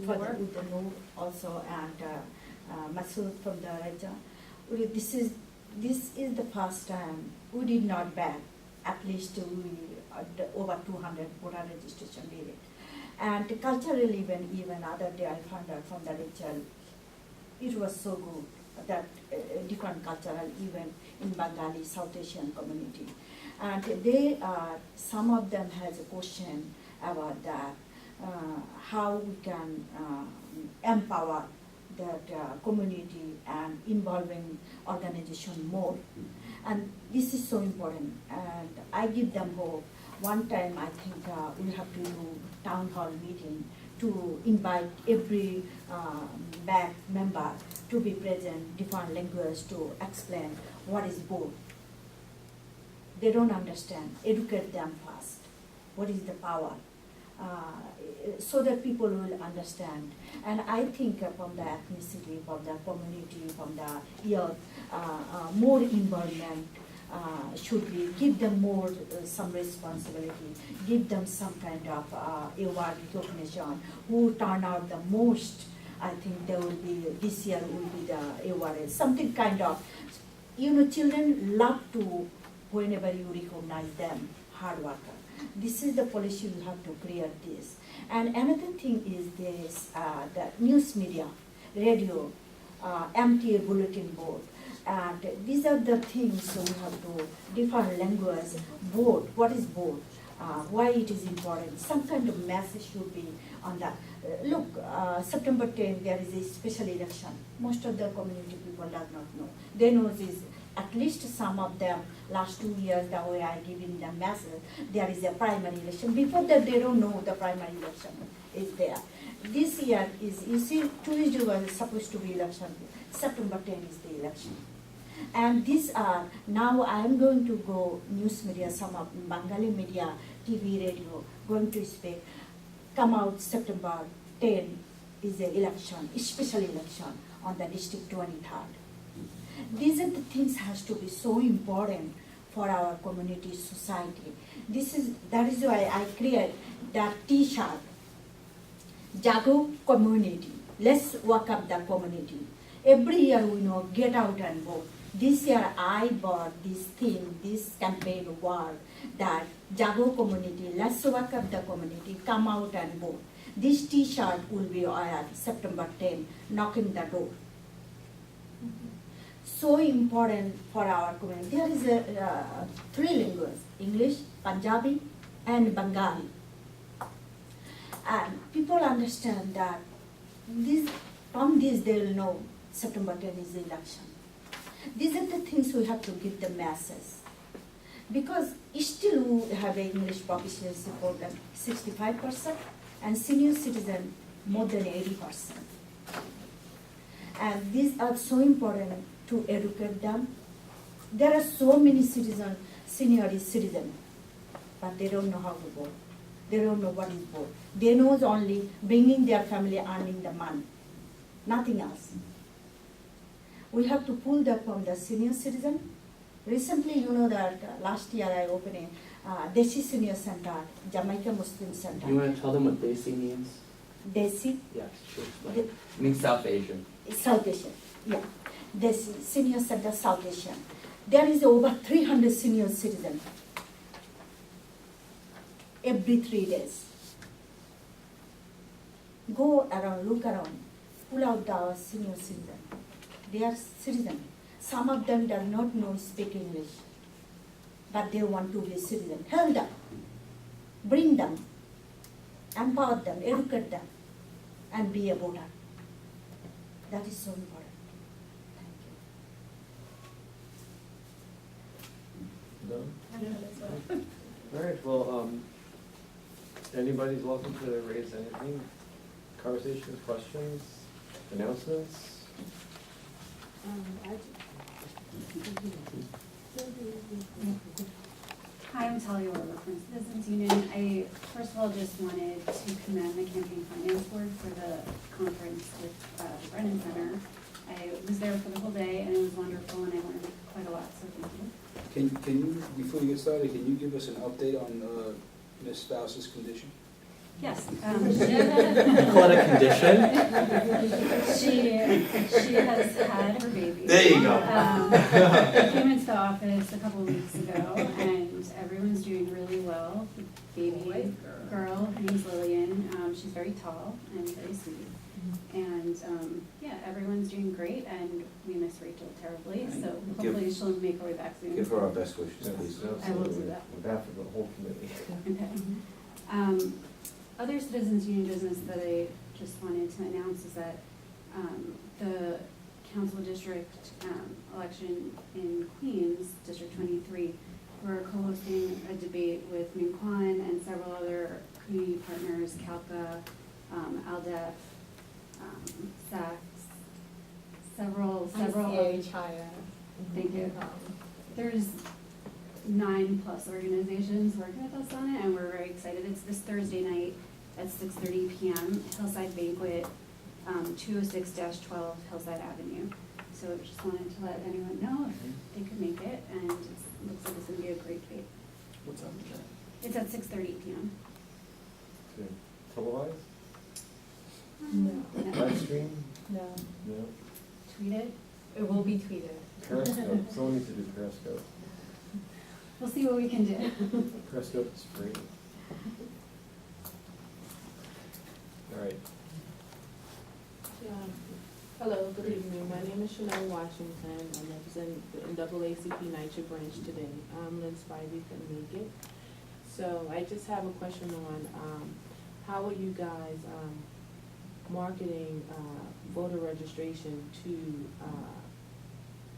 for the, with the note also, and Masood from the Raja. This is the first time we did not bad. At least we over 200 voter registration did it. And cultural event, even other day I found out from the Rachel, it was so good that different cultural event in Bengali South Asian community. And they, some of them has a question about that, how we can empower that community and involving organization more. And this is so important, and I give them hope. One time I think we have to do town hall meeting to invite every BAAC member to be present, different language to explain what is board. They don't understand, educate them first. What is the power? So that people will understand. And I think from the ethnicity, from the community, from the youth, more involvement should be, give them more some responsibility, give them some kind of award recognition. Who turn out the most, I think there will be, this year will be the award, something kind of, you know, children love to, whenever you recognize them, hard worker. This is the policy you have to create this. And another thing is this, the news media, radio, MTA bulletin board. And these are the things we have to, different language, board, what is board, why it is important, some kind of message should be on that. Look, September 10th, there is a special election. Most of the community people does not know. They know this, at least some of them, last 2 years, the way I giving them message, there is a primary election. Before that, they don't know the primary election is there. This year is, you see, Tuesday was supposed to be election. September 10th is the election. And these are, now I am going to go news media, some of Bengali media, TV, radio, going to speak, come out September 10 is the election, special election on the district 23rd. These are the things has to be so important for our community, society. That is why I create that T-shirt, Jago community, let's work up the community. Every year we know, get out and vote. This year I bought this theme, this campaign word, that Jago community, let's work up the community, come out and vote. This T-shirt will be on September 10, knocking the door. So important for our community. There is a 3 languages, English, Punjabi, and Bengali. And people understand that from this they will know September 10 is the election. These are the things we have to give the masses. Because still we have an English proficiency program, 65%, and senior citizen more than 80%. And these are so important to educate them. There are so many citizens, senior citizens, but they don't know how to vote. They don't know what is vote. They know only bringing their family, earning the money, nothing else. We have to pull them from the senior citizen. Recently, you know that last year I opened a Desi Senior Center, Jamaica Muslim Center. You want to tell them what Desi means? Desi? Yes, sure. It means South Asian. South Asian, yeah. Desi Senior Center, South Asian. There is over 300 senior citizens every 3 days. Go around, look around, pull out the senior citizens. They are citizens. Some of them do not know speak English, but they want to be citizen. Help them. bring them, empower them, educate them, and be a voter. That is so important. Thank you. No? All right, well, anybody's welcome to raise anything, conversations, questions, announcements? Hi, I'm Talia Orber from Citizens Union. I first of all just wanted to commend the Campaign Finance Board for the conference with the Brennan Center. I was there for the whole day and it was wonderful and I learned quite a lot, so thank you. Can you, before you get started, can you give us an update on Ms. Spouse's condition? Yes. Call it a condition? She has had her baby. There you go. I came into the office a couple of weeks ago and everyone's doing really well. The baby girl, her name's Lillian, she's very tall and very sweet. And yeah, everyone's doing great and we miss Rachel terribly, so hopefully she'll make her way back soon. Give her our best wishes, please. I will do that. On behalf of the whole committee. Okay. Other Citizens Union business that I just wanted to announce is that the council district election in Queens, District 23, we're co-hosting a debate with Minquan and several other community partners, CALCA, ALDEF, SACS, several. Thank you. There's 9+ organizations working with us on it, and we're very excited. It's this Thursday night at 6:30 p.m. Hillside Banquet, 206-12 Hillside Avenue. So just wanted to let anyone know if they could make it, and it looks like it's going to be a great debate. What time is that? It's at 6:30 p.m. Okay. Televised? No. Live stream? No. No? Tweeted. It will be tweeted. Periscope, someone needs to do Periscope. We'll see what we can do. Periscope is free. All right. Hello, good evening. My name is Chanel Washington. I represent the NAACP NYCHA branch today. Lynn Spivey couldn't make it. So I just have a question on how are you guys marketing voter registration to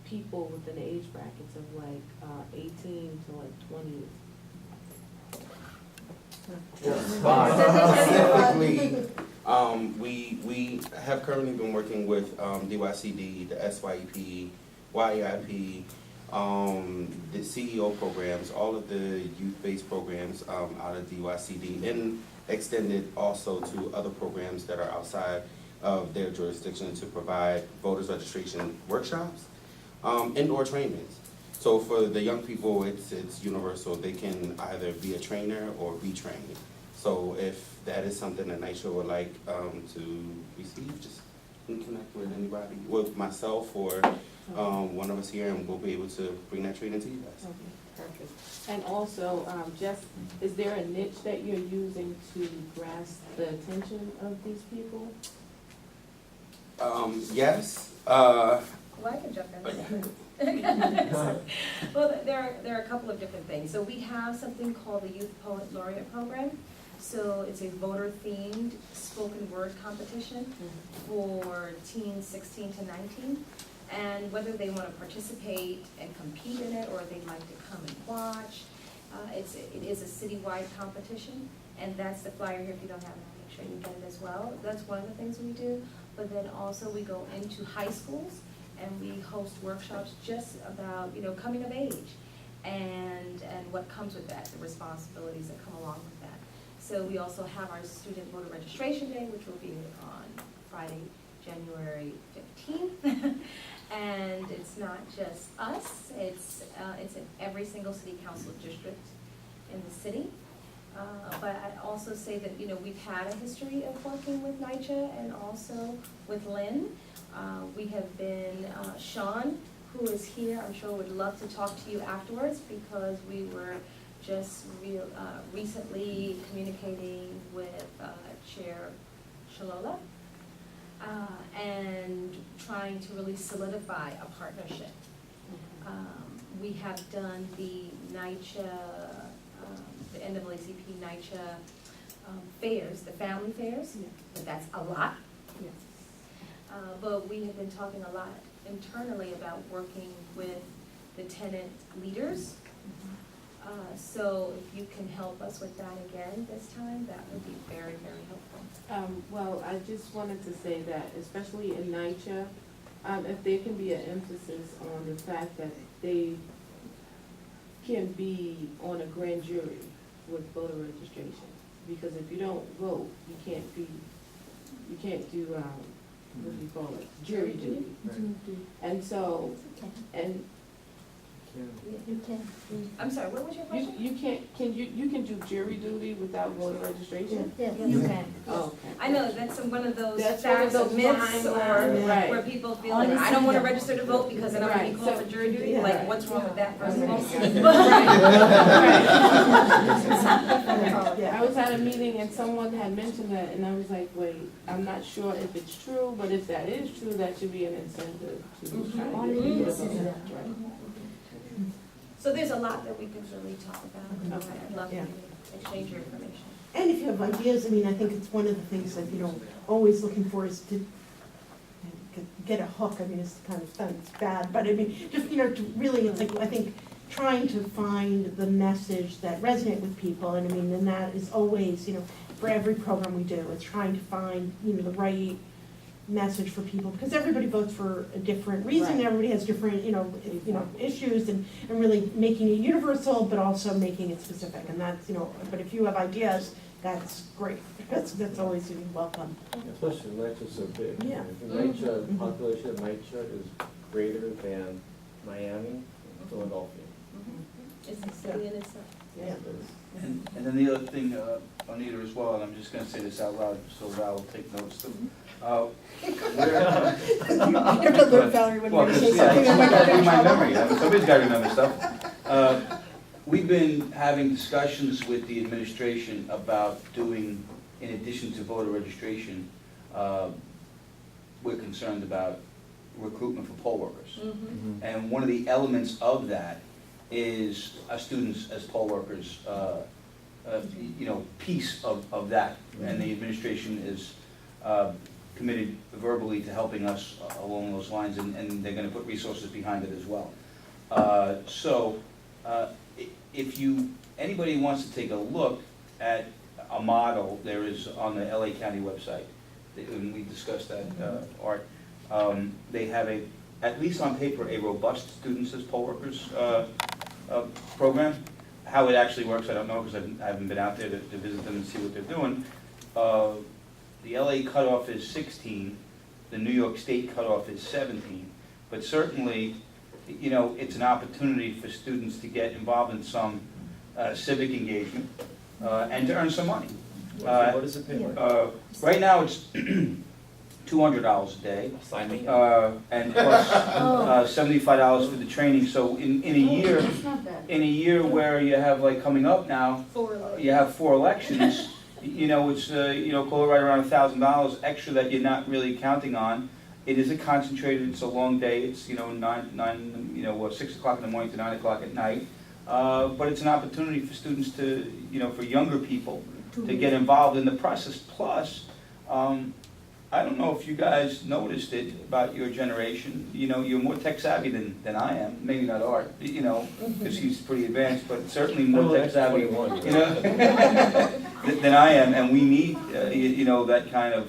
people within the age brackets of like 18 to like 20? Specifically, we have currently been working with DYCD, the SYEP, YEIP, the CEO programs, all of the youth-based programs out of DYCD, and extended also to other programs that are outside of their jurisdiction to provide voters registration workshops, indoor trainings. So for the young people, it's universal. They can either be a trainer or be trained. So if that is something that NYCHA would like to receive, just connect with anybody, with myself or one of us here, and we'll be able to bring that training to you guys. Okay, perfect. And also, just, is there a niche that you're using to grasp the attention of these people? Yes. Well, I can jump in. Well, there are a couple of different things. So we have something called the Youth Poet Laureate Program. So it's a voter-themed spoken word competition for teens 16 to 19. And whether they want to participate and compete in it or they'd like to come and watch, it is a citywide competition. And that's the flyer here. If you don't have it, I'll make sure you get it as well. That's one of the things we do. But then also we go into high schools and we host workshops just about, coming of age and what comes with that, the responsibilities that come along with that. So we also have our Student Voter Registration Day, which will be on Friday, January 15th. And it's not just us, it's in every single city council district in the city. But I'd also say that, we've had a history of working with NYCHA and also with Lynn. We have been, Sean, who is here, I'm sure would love to talk to you afterwards because we were just recently communicating with Chair Shalola and trying to really solidify a partnership. We have done the NYCHA the NAACP NYCHA fairs, the family fairs, but that's a lot. Yes. But we have been talking a lot internally about working with the tenant leaders. So if you can help us with that again this time, that would be very, very helpful. Well, I just wanted to say that, especially in NYCHA, if there can be an emphasis on the fact that they can be on a grand jury with voter registration. Because if you don't vote, you can't do, what do you call it, jury duty. And so, and You can. I'm sorry, what was your question? you can do jury duty without voter registration? Yes. You can. Oh, okay. I know, that's one of those That's one of facts those of myths, or timelines, right. where people feel like, I don't wanna register to vote because then I'm gonna be Right. called for jury duty, Yeah. like, what's wrong with that, first of all? I was at a meeting and someone had mentioned that, and I was like, wait, I'm not sure if it's true, but if that is true, that should be an incentive to try to get people to vote. Right. So there's a lot that we could really talk about. Okay. I'd love Yeah. to exchange your information. And if you have ideas, I mean, I think it's one of the things that, always looking for is to get a hook. I mean, it's kind of, it's bad, but I mean, just, to really, it's like, I think, trying to find the message that resonates with people, and I mean, and that is always, for every program we do, it's trying to find, the right message for people, because everybody votes for a different reason, Right. everybody has different, issues, and really making it universal, but also making it specific, and that's, but if you have ideas, that's great, that's always welcome. Especially NYCHA's so big. Yeah. NYCHA, the population of NYCHA is greater than Miami and Philadelphia. It's a city in itself. Yeah. It is. And then the other thing, Anita as well, and I'm just gonna say this out loud, so Val will take notes too. You have to look, Valerie, when Well, you 'cause, say yeah, something, I'm like, gotta I'm be in my trouble. memory, somebody's gotta remember stuff. We've been having discussions with the administration about doing, in addition to voter registration, we're concerned about recruitment for poll workers. Mm-hmm. And one of the elements of that is students as poll workers, piece of that. And the administration is committed verbally to helping us along those lines, and they're gonna put resources behind it as well. If anybody wants to take a look at a model, there is on the LA County website, and we discussed that, Art. They have at least on paper, a robust students as poll workers program. How it actually works, I don't know, because I haven't been out there to visit them and see what they're doing. The LA cutoff is 16, the New York State cutoff is 17, but certainly, it's an opportunity for students to get involved in some civic engagement and to earn some money. What does it pay like? Right now, it's $200 a day. Sign me up. And plus $75 for the training. So in a year, It's not bad. in a year where you have like coming up now, you have 4 elections. It's call it right around $1,000 extra that you're not really counting on. It is a concentrated. It's a long day. It's 6 o'clock in the morning to 9 o'clock at night. But it's an opportunity for students to for younger people to get involved in the process. Plus, I don't know if you guys noticed it about your generation. You're more tech savvy than I am. Maybe not Art, because he's pretty advanced, but certainly more tech savvy, than I am. And we need, that kind of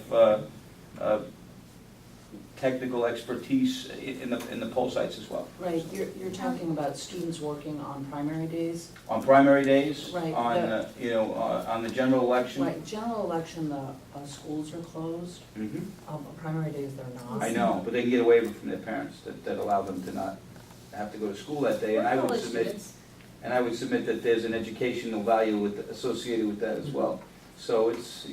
technical expertise in the poll sites as well. Right, you're talking about students working on primary days? On primary days, Right, on the general election. Right, general election, the schools are closed, Mhm. primary days they're not. I know, but they can get a waiver from their parents that allow them to not have to go to school that day. And I would submit that there's an educational value associated with that as well. So it's,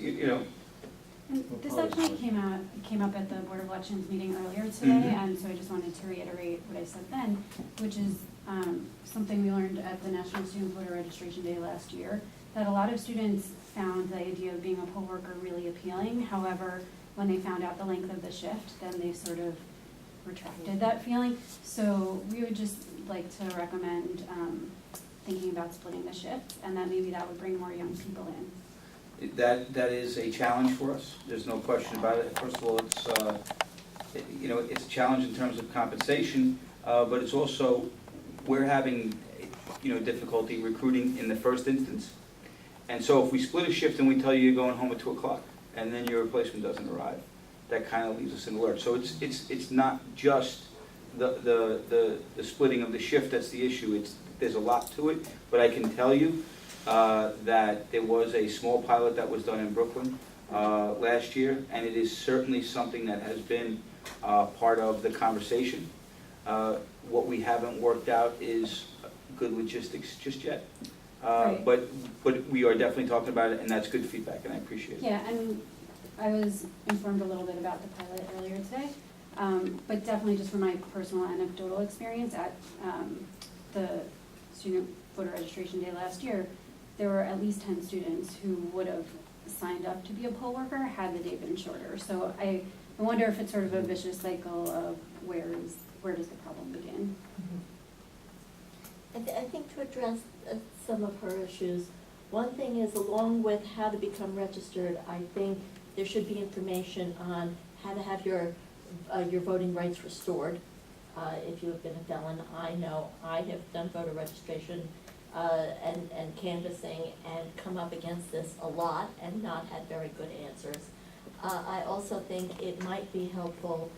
And this actually came up at the Board of Elections meeting earlier today, Mhm. and so I just wanted to reiterate what I said then, which is something we learned at the National Student Voter Registration Day last year, that a lot of students found the idea of being a poll worker really appealing. However, when they found out the length of the shift, then they sort of retracted that feeling. So we would just like to recommend thinking about splitting the shift, and that maybe that would bring more young people in. That is a challenge for us, there's no question about it. First of all, it's a challenge in terms of compensation, but it's also, we're having, difficulty recruiting in the first instance. And so if we split a shift and we tell you you're going home at 2 o'clock, and then your replacement doesn't arrive, that kind of leaves us in the lurch. So it's not just the splitting of the shift that's the issue, there's a lot to it, but I can tell you that there was a small pilot that was done in Brooklyn last year, and it is certainly something that has been part of the conversation. What we haven't worked out is good logistics just yet. Right. But we are definitely talking about it, and that's good feedback, and I appreciate it. Yeah, and I was informed a little bit about the pilot earlier today, but definitely just from my personal anecdotal experience at the student voter registration day last year, there were at least 10 students who would have signed up to be a poll worker had the day been shorter. So I wonder if it's sort of a vicious cycle of where does the problem begin? I think to address some of her issues, one thing is, along with how to become registered, I think there should be information on how to have your voting rights restored. If you have been a felon, I know I have done voter registration and canvassing and come up against this a lot and not had very good answers. I also think it might be helpful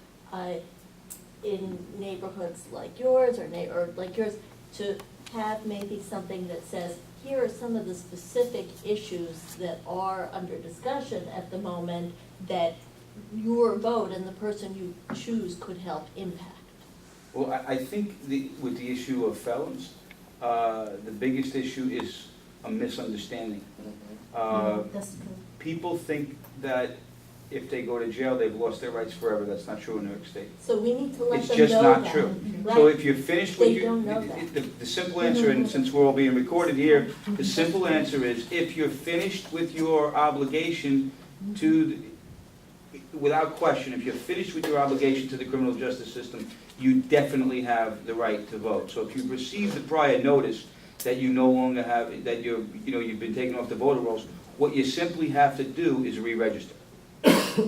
in neighborhoods like yours or like yours to have maybe something that says, here are some of the specific issues that are under discussion at the moment that your vote and the person you choose could help impact. Well, I think with the issue of felons, the biggest issue is a misunderstanding. That's true. People think that if they go to jail, they've lost their rights forever. That's not true in New York State. So we need to let It's them just know not that. true. Right. So if you're finished with They your, don't know that. the simple answer, and since we're all being recorded here, the simple answer is, if you're finished with your obligation without question, if you're finished with your obligation to the criminal justice system, you definitely have the right to vote. So if you've received the prior notice that you no longer have, that you've been taken off the voter rolls, what you simply have to do is re-register.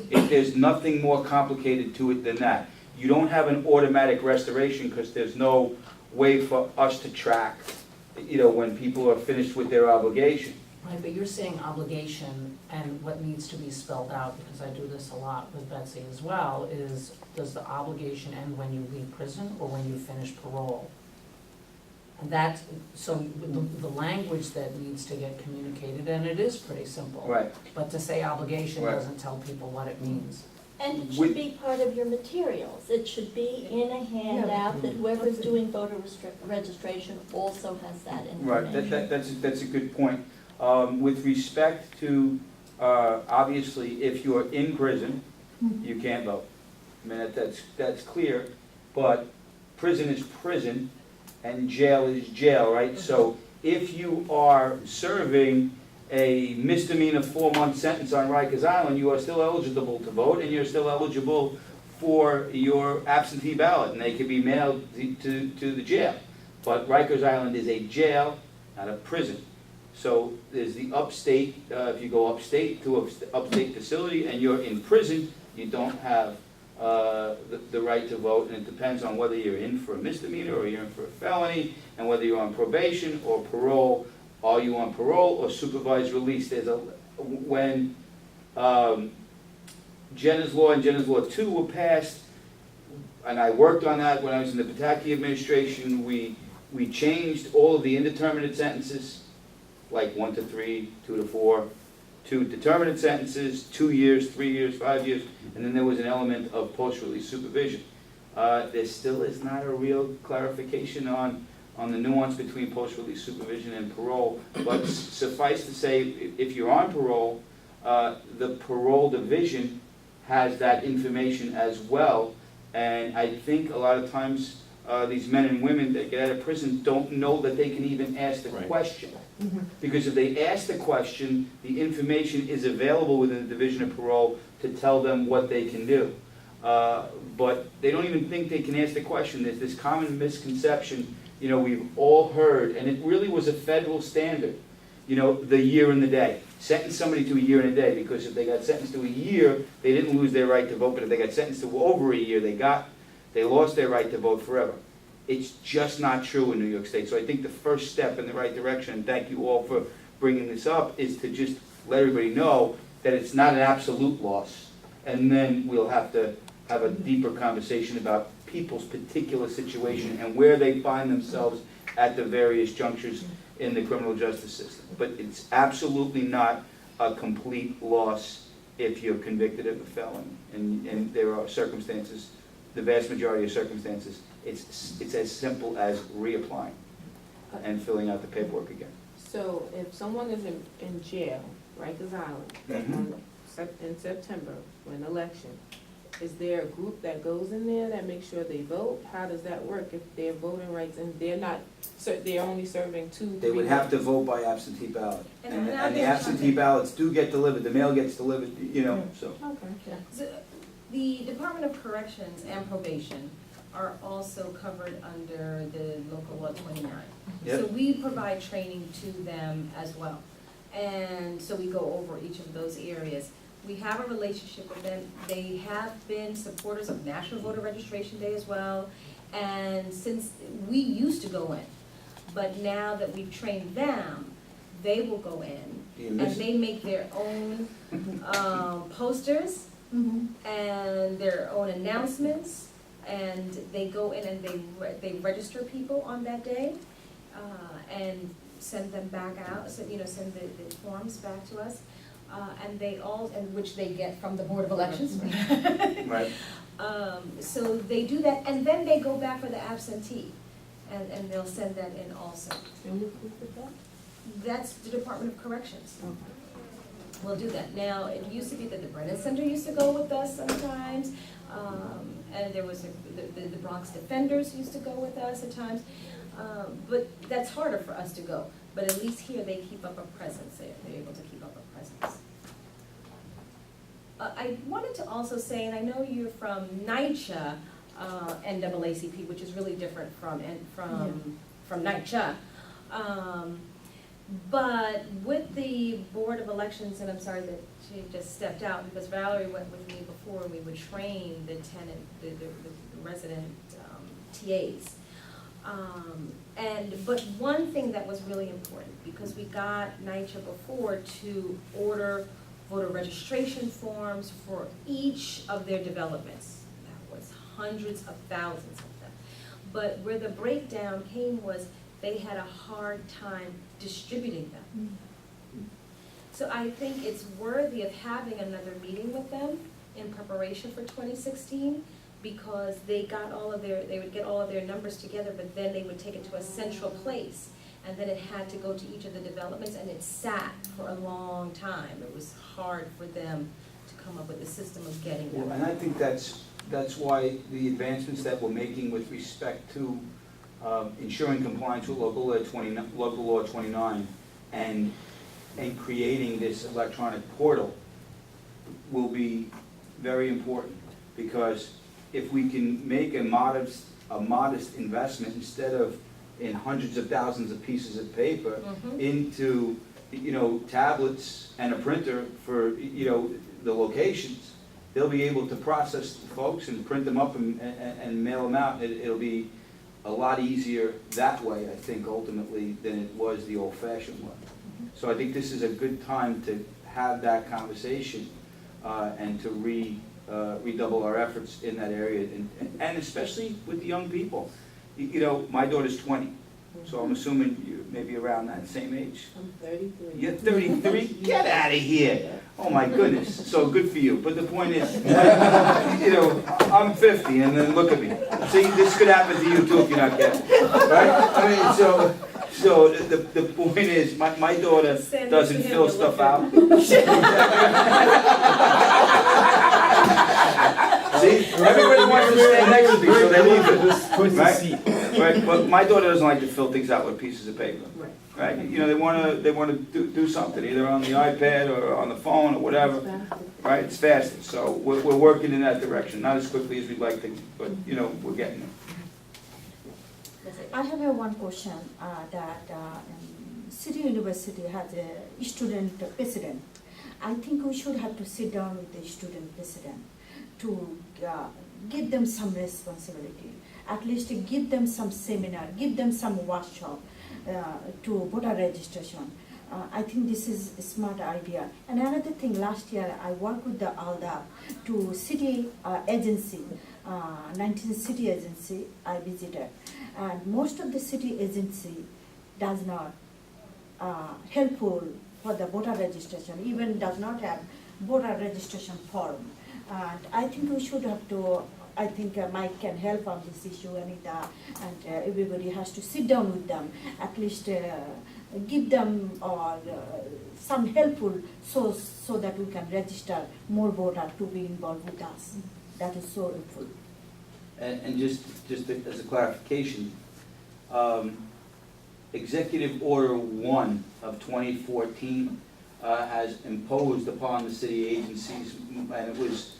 There's nothing more complicated to it than that. You don't have an automatic restoration because there's no way for us to track, when people are finished with their obligation. Right, but you're saying obligation, and what needs to be spelled out, because I do this a lot with Betsy as well, is does the obligation end when you leave prison or when you finish parole? And that's, so the language that needs to get communicated, and it is pretty simple. Right. But to say obligation Right. doesn't tell people what it means. And it should be part of your materials. It should be in a handout that whoever's doing voter registration also has that information. Right, that's a good point. With respect to, obviously, if you're in prison, you can't vote. I mean, that's clear, but prison is prison and jail is jail, right? So if you are serving a misdemeanor 4-month sentence on Rikers Island, you are still eligible to vote, and you're still eligible for your absentee ballot, and they can be mailed to the jail. But Rikers Island is a jail, not a prison. So there's the upstate, if you go upstate to an upstate facility and you're in prison, you don't have the right to vote, and it depends on whether you're in for a misdemeanor or you're in for a felony, and whether you're on probation or parole. Are you on parole or supervised release? When Jenner's Law and Jenner's Law 2 were passed, and I worked on that when I was in the Pataki administration, we changed all of the indeterminate sentences, like 1 to 3, 2 to 4, to determinate sentences, 2 years, 3 years, 5 years, and then there was an element of post-release supervision. There still is not a real clarification on the nuance between post-release supervision and parole, but suffice to say, if you're on parole, the parole division has that information as well, and I think a lot of times these men and women that get out of prison don't know that they can even ask the question. Because if they ask the question, the information is available within the Division of Parole to tell them what they can do. But they don't even think they can ask the question. There's this common misconception You know, we've all heard, and it really was a federal standard, you know, the year and the day. Sentence somebody to a year and a day, because if they got sentenced to a year, they didn't lose their right to vote, but if they got sentenced to over a year, they lost their right to vote forever. It's just not true in New York State. So I think the first step in the right direction, and thank you all for bringing this up, is to just let everybody know that it's not an absolute loss. And then we'll have to have a deeper conversation about people's particular situation and where they find themselves at the various junctures in the criminal justice system. But it's absolutely not a complete loss if you're convicted of a felony. And there are circumstances, the vast majority of circumstances, it's as simple as reapplying and filling out the paperwork again. So if someone is in jail, Rikers Island, in September, for an election, is there a group that goes in there that makes sure they vote? How does that work if their voting rights and they're only serving 2, 3 They would have to vote by absentee ballot. And And the absentee ballots do get delivered, the mail gets delivered, you know, so. Okay. So, the Department of Corrections and Probation are also covered under the local law 29. Yep. So we provide training to them as well. And so we go over each of those areas. We have a relationship with them. They have been supporters of National Voter Registration Day as well. And since we used to go in, but now that we've trained them, they will go in and they make their own posters and their own announcements, and they go in and they register people on that day and send them back out, so, you know, send the forms back to us. And they all, and which they get from the Board of Elections. Right. So they do that, and then they go back for the absentee, and they'll send that in also. And who did that? That's the Department of Corrections. Okay. We'll do that. Now, it used to be that the Brennan Center used to go with us sometimes, and there was the Bronx Defenders used to go with us at times, but that's harder for us to go. But at least here, they keep up a presence there. They're able to keep up a presence. I wanted to also say, and I know you're from NYCHA, NAACP, which is really different from NYCHA. But with the Board of Elections, and I'm sorry that she just stepped out, because Valerie went with me before, and we would train the resident TAs. But one thing that was really important, because we got NYCHA before to order voter registration forms for each of their developments. That was hundreds of thousands of them. But where the breakdown came was they had a hard time distributing them. So I think it's worthy of having another meeting with them in preparation for 2016, because they would get all of their numbers together, but then they would take it to a central place. And then it had to go to each of the developments, and it sat for a long time. It was hard for them to come up with a system of getting them. Well, and I think that's why the advancements that we're making with respect to ensuring compliance with local law 29 and creating this electronic portal will be very important, because if we can make a modest investment, instead of in hundreds of thousands of pieces of paper, into, you know, tablets and a printer for, you know, the locations, they'll be able to process the folks and print them up and mail them out. It'll be a lot easier that way, I think, ultimately, than it was the old-fashioned way. So I think this is a good time to have that conversation and to redouble our efforts in that area, and especially with the young people. You know, my daughter's 20, so I'm assuming you're maybe around that same age. I'm 33. You're 33? Get out of here! Oh my goodness, so good for you. But the point is, you know, I'm 50, and then look at me. See, this could happen to you too if you're not careful, right? I mean, so the point is, my daughter doesn't fill stuff out. See, everybody wants to stand next to me, so they leave it, right? Right, but my daughter doesn't like to fill things out with pieces of paper, right? You know, they want to do something, either on the iPad or on the phone or whatever, right? It's faster, so we're working in that direction, not as quickly as we'd like to, but, you know, we're getting there. I have one question that City University has a student president. I think we should have to sit down with the student president to give them some responsibility, at least give them some seminar, give them some workshop to voter registration. I think this is a smart idea. And another thing, last year I worked with the ALDA to city agency, 19 city agency I visited. And most of the city agency does not helpful for the voter registration, even does not have voter registration form. And I think we should have to, I think Mike can help on this issue, Anita, and everybody has to sit down with them, at least give them some helpful so that we can register more voters to be involved with us. That is so helpful. And just as a clarification, Executive Order 1 of 2014 has imposed upon the city agencies, and it was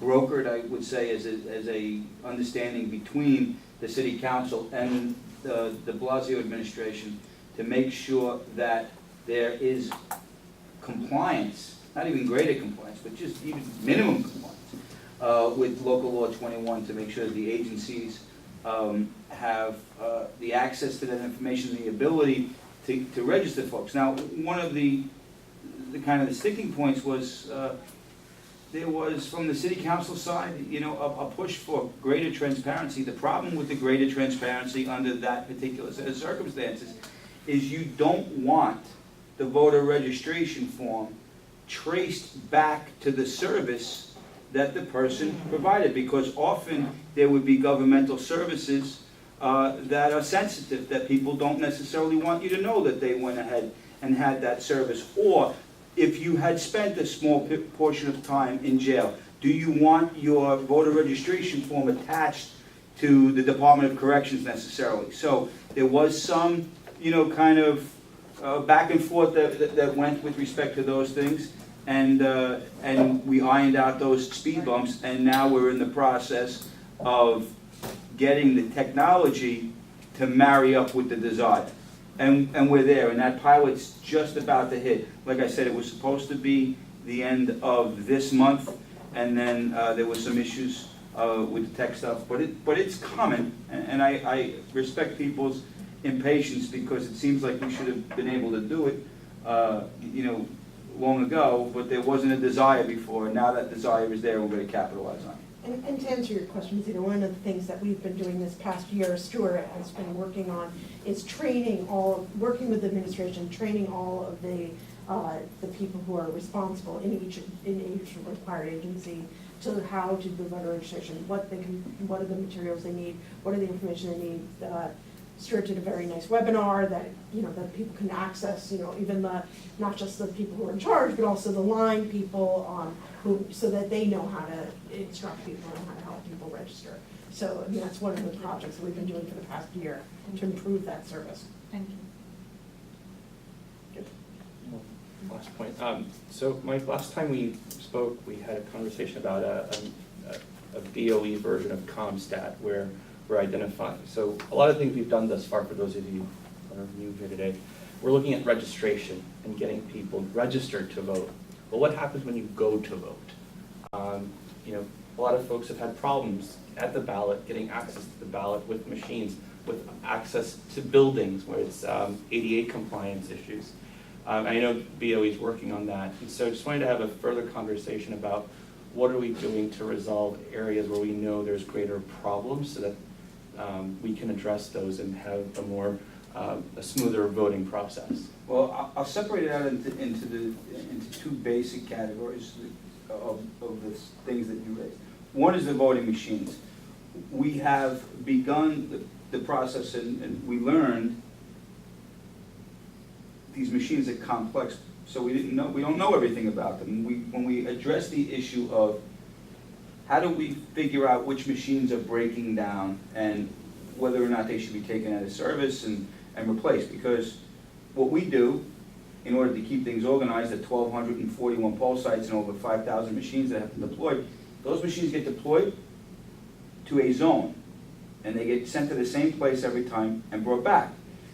brokered, I would say, as a understanding between the city council and the de Blasio administration to make sure that there is compliance, not even greater compliance, but just even minimum compliance with local law 21 to make sure that the agencies have the access to that information, the ability to register folks. Now, one of the kind of the sticking points was there was, from the city council side, a push for greater transparency. The problem with the greater transparency under that particular set of circumstances is you don't want the voter registration form traced back to the service that the person provided, because often there would be governmental services that are sensitive, that people don't necessarily want you to know that they went ahead and had that service. Or if you had spent a small portion of time in jail, do you want your voter registration form attached to the Department of Corrections necessarily? So there was some, kind of back and forth that went with respect to those things. And we ironed out those speed bumps, and now we're in the process of getting the technology to marry up with the desire. And we're there, and that pilot's just about to hit. Like I said, it was supposed to be the end of this month, and then there were some issues with the tech stuff, but it's coming, and I respect people's impatience, because it seems like we should have been able to do it, long ago, but there wasn't a desire before. Now that desire is there, we're going to capitalize on it. And to answer your question, one of the things that we've been doing this past year, Stuart has been working on, is working with the administration, training all of the people who are responsible in each required agency to how to do voter registration, what are the materials they need, what are the information they need. Stuart did a very nice webinar that that people can access, even not just the people who are in charge, but also the line people so that they know how to instruct people and how to help people register. So that's one of the projects that we've been doing for the past year to improve that service. Thank you. Last point. So Mike, last time we spoke, we had a conversation about a BOE version of ComStat where we're identifying. So a lot of things we've done thus far, for those of you that are new here today, we're looking at registration and getting people registered to vote. But what happens when you go to vote? A lot of folks have had problems at the ballot, getting access to the ballot with machines, with access to buildings where it's ADA compliance issues. I know BOE is working on that. And so just wanted to have a further conversation about what are we doing to resolve areas where we know there's greater problems so that we can address those and have a smoother voting process. Well, I'll separate it out into two basic categories of the things that you raised. One is the voting machines. We have begun the process, and we learned these machines are complex, so we don't know everything about them. When we address the issue of how do we figure out which machines are breaking down and whether or not they should be taken out of service and replaced, because what we do in order to keep things organized at 1,241 poll sites and over 5,000 machines that have to deploy, those machines get deployed to a zone. and they get sent to the same place every time and brought back.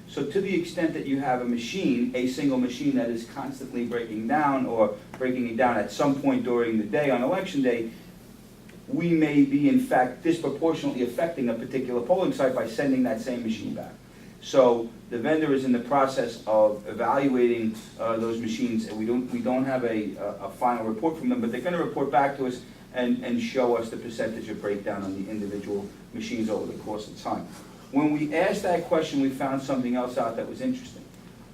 So to the extent that you have a machine, a single machine that is constantly breaking down or breaking it down at some point during the day on election day, we may be in fact disproportionately affecting a particular polling site by sending that same machine back. So the vendor is in the process of evaluating those machines, and we don't have a final report from them, but they're going to report back to us and show us the percentage of breakdown on the individual machines over the course of time. When we asked that question, we found something else out that was interesting.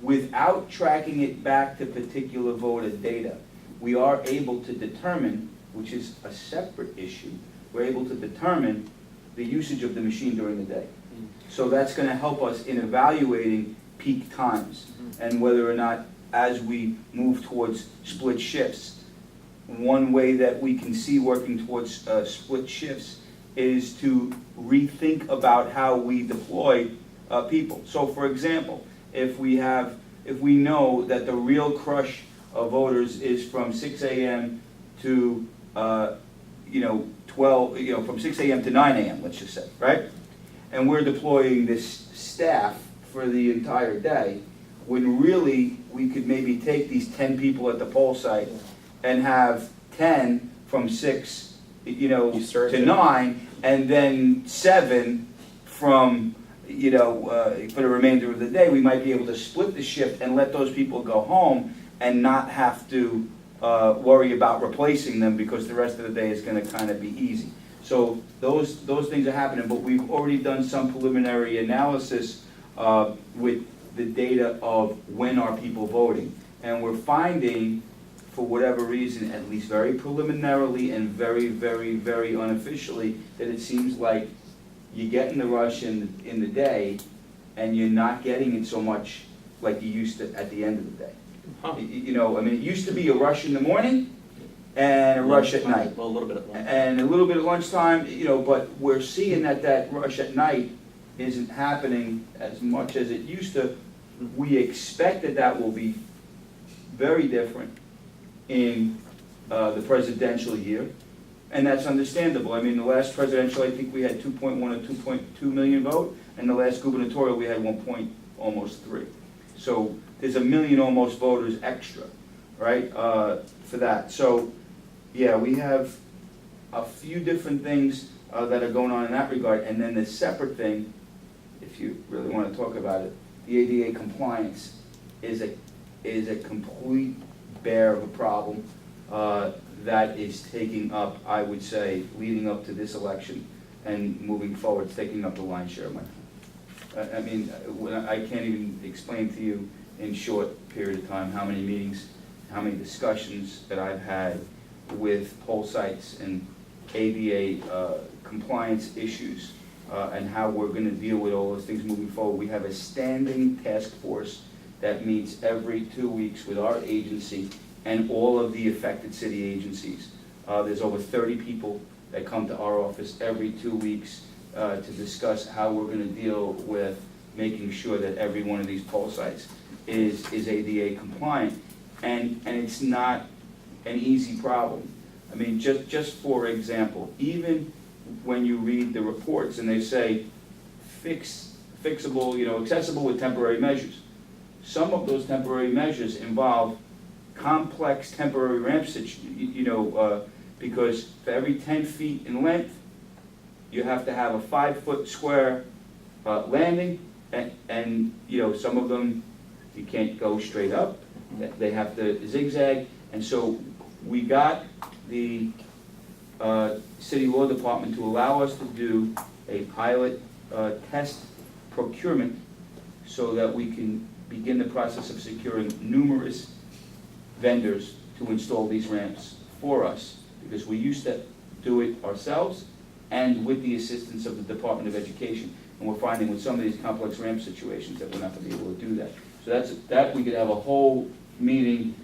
Without tracking it back to particular voter data, we are able to determine, which is a separate issue, we're able to determine the usage of the machine during the day. So that's going to help us in evaluating peak times and whether or not, as we move towards split shifts, one way that we can see working towards split shifts is to rethink about how we deploy people. So for example, if we know that the real crush of voters is from 6 a.m. to 12, from 6 a.m. to 9 a.m., let's just say, right? And we're deploying this staff for the entire day, when really we could maybe take these 10 people at the poll site and have 10 from 6 to 9, and then 7 from, for the remainder of the day. We might be able to split the shift and let those people go home and not have to worry about replacing them, because the rest of the day is going to kind of be easy. So those things are happening, but we've already done some preliminary analysis with the data of when are people voting. And we're finding, for whatever reason, at least very preliminarily and very, very, very unofficially, that it seems like you're getting the rush in the day, and you're not getting it so much like you used to at the end of the day. Huh. It used to be a rush in the morning and a rush at night. Well, a little bit at lunch. And a little bit at lunchtime, but we're seeing that rush at night isn't happening as much as it used to. We expect that will be very different in the presidential year, and that's understandable. I mean, the last presidential, I think we had 2.1 or 2.2 million vote, and the last gubernatorial we had almost 3. So there's 1 million almost voters extra, right, for that. So yeah, we have a few different things that are going on in that regard, and then the separate thing, if you really want to talk about it, the ADA compliance is a complete bear of a problem that is taking up, I would say, leading up to this election and moving forward, it's taking up the lion's share of my time. I mean, I can't even explain to you in short period of time how many meetings, how many discussions that I've had with poll sites and ADA compliance issues, and how we're going to deal with all those things moving forward. We have a standing task force that meets every 2 weeks with our agency and all of the affected city agencies. There's over 30 people that come to our office every 2 weeks to discuss how we're going to deal with making sure that every one of these poll sites is ADA compliant. And it's not an easy problem. I mean, just for example, even when you read the reports and they say fixable, accessible with temporary measures, some of those temporary measures involve complex temporary ramps, because for every 10 feet in length, you have to have a 5-foot square landing, and some of them you can't go straight up, they have to zigzag, and so we got the city law department to allow us to do a pilot test procurement so that we can begin the process of securing numerous vendors to install these ramps for us, because we used to do it ourselves and with the assistance of the Department of Education. And we're finding with some of these complex ramp situations that we're not going to be able to do that. So that we could have a whole meeting,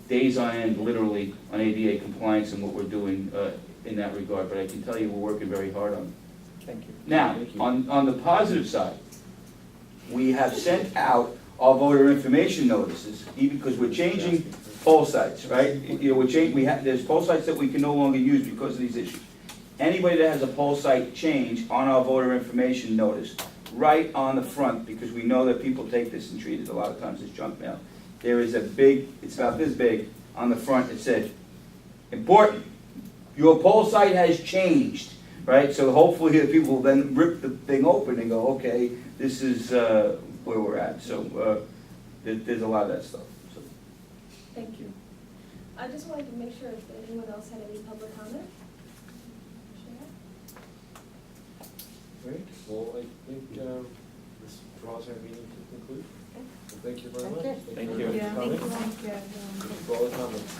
days on end, literally, on ADA compliance and what we're doing in that regard. But I can tell you we're working very hard on it. Thank you. Now, on the positive side, we have sent out our voter information notices, even because we're changing poll sites, right? There's poll sites that we can no longer use because of these issues. anybody that has a poll site change on our voter information notice, right on the front, because we know that people take this and treat it a lot of times as junk mail. There is a big, it's about this big, on the front, it said, important, your poll site has changed, right? So hopefully the people will then rip the thing open and go, okay, this is where we're at. So there's a lot of that stuff. So. Thank you. I just wanted to make sure if anyone else had any public comment. Great, well, I think this draws our meeting to conclude. Okay. So thank you very much. Thank Thank you for coming. Thank you. Thank you for all the comments.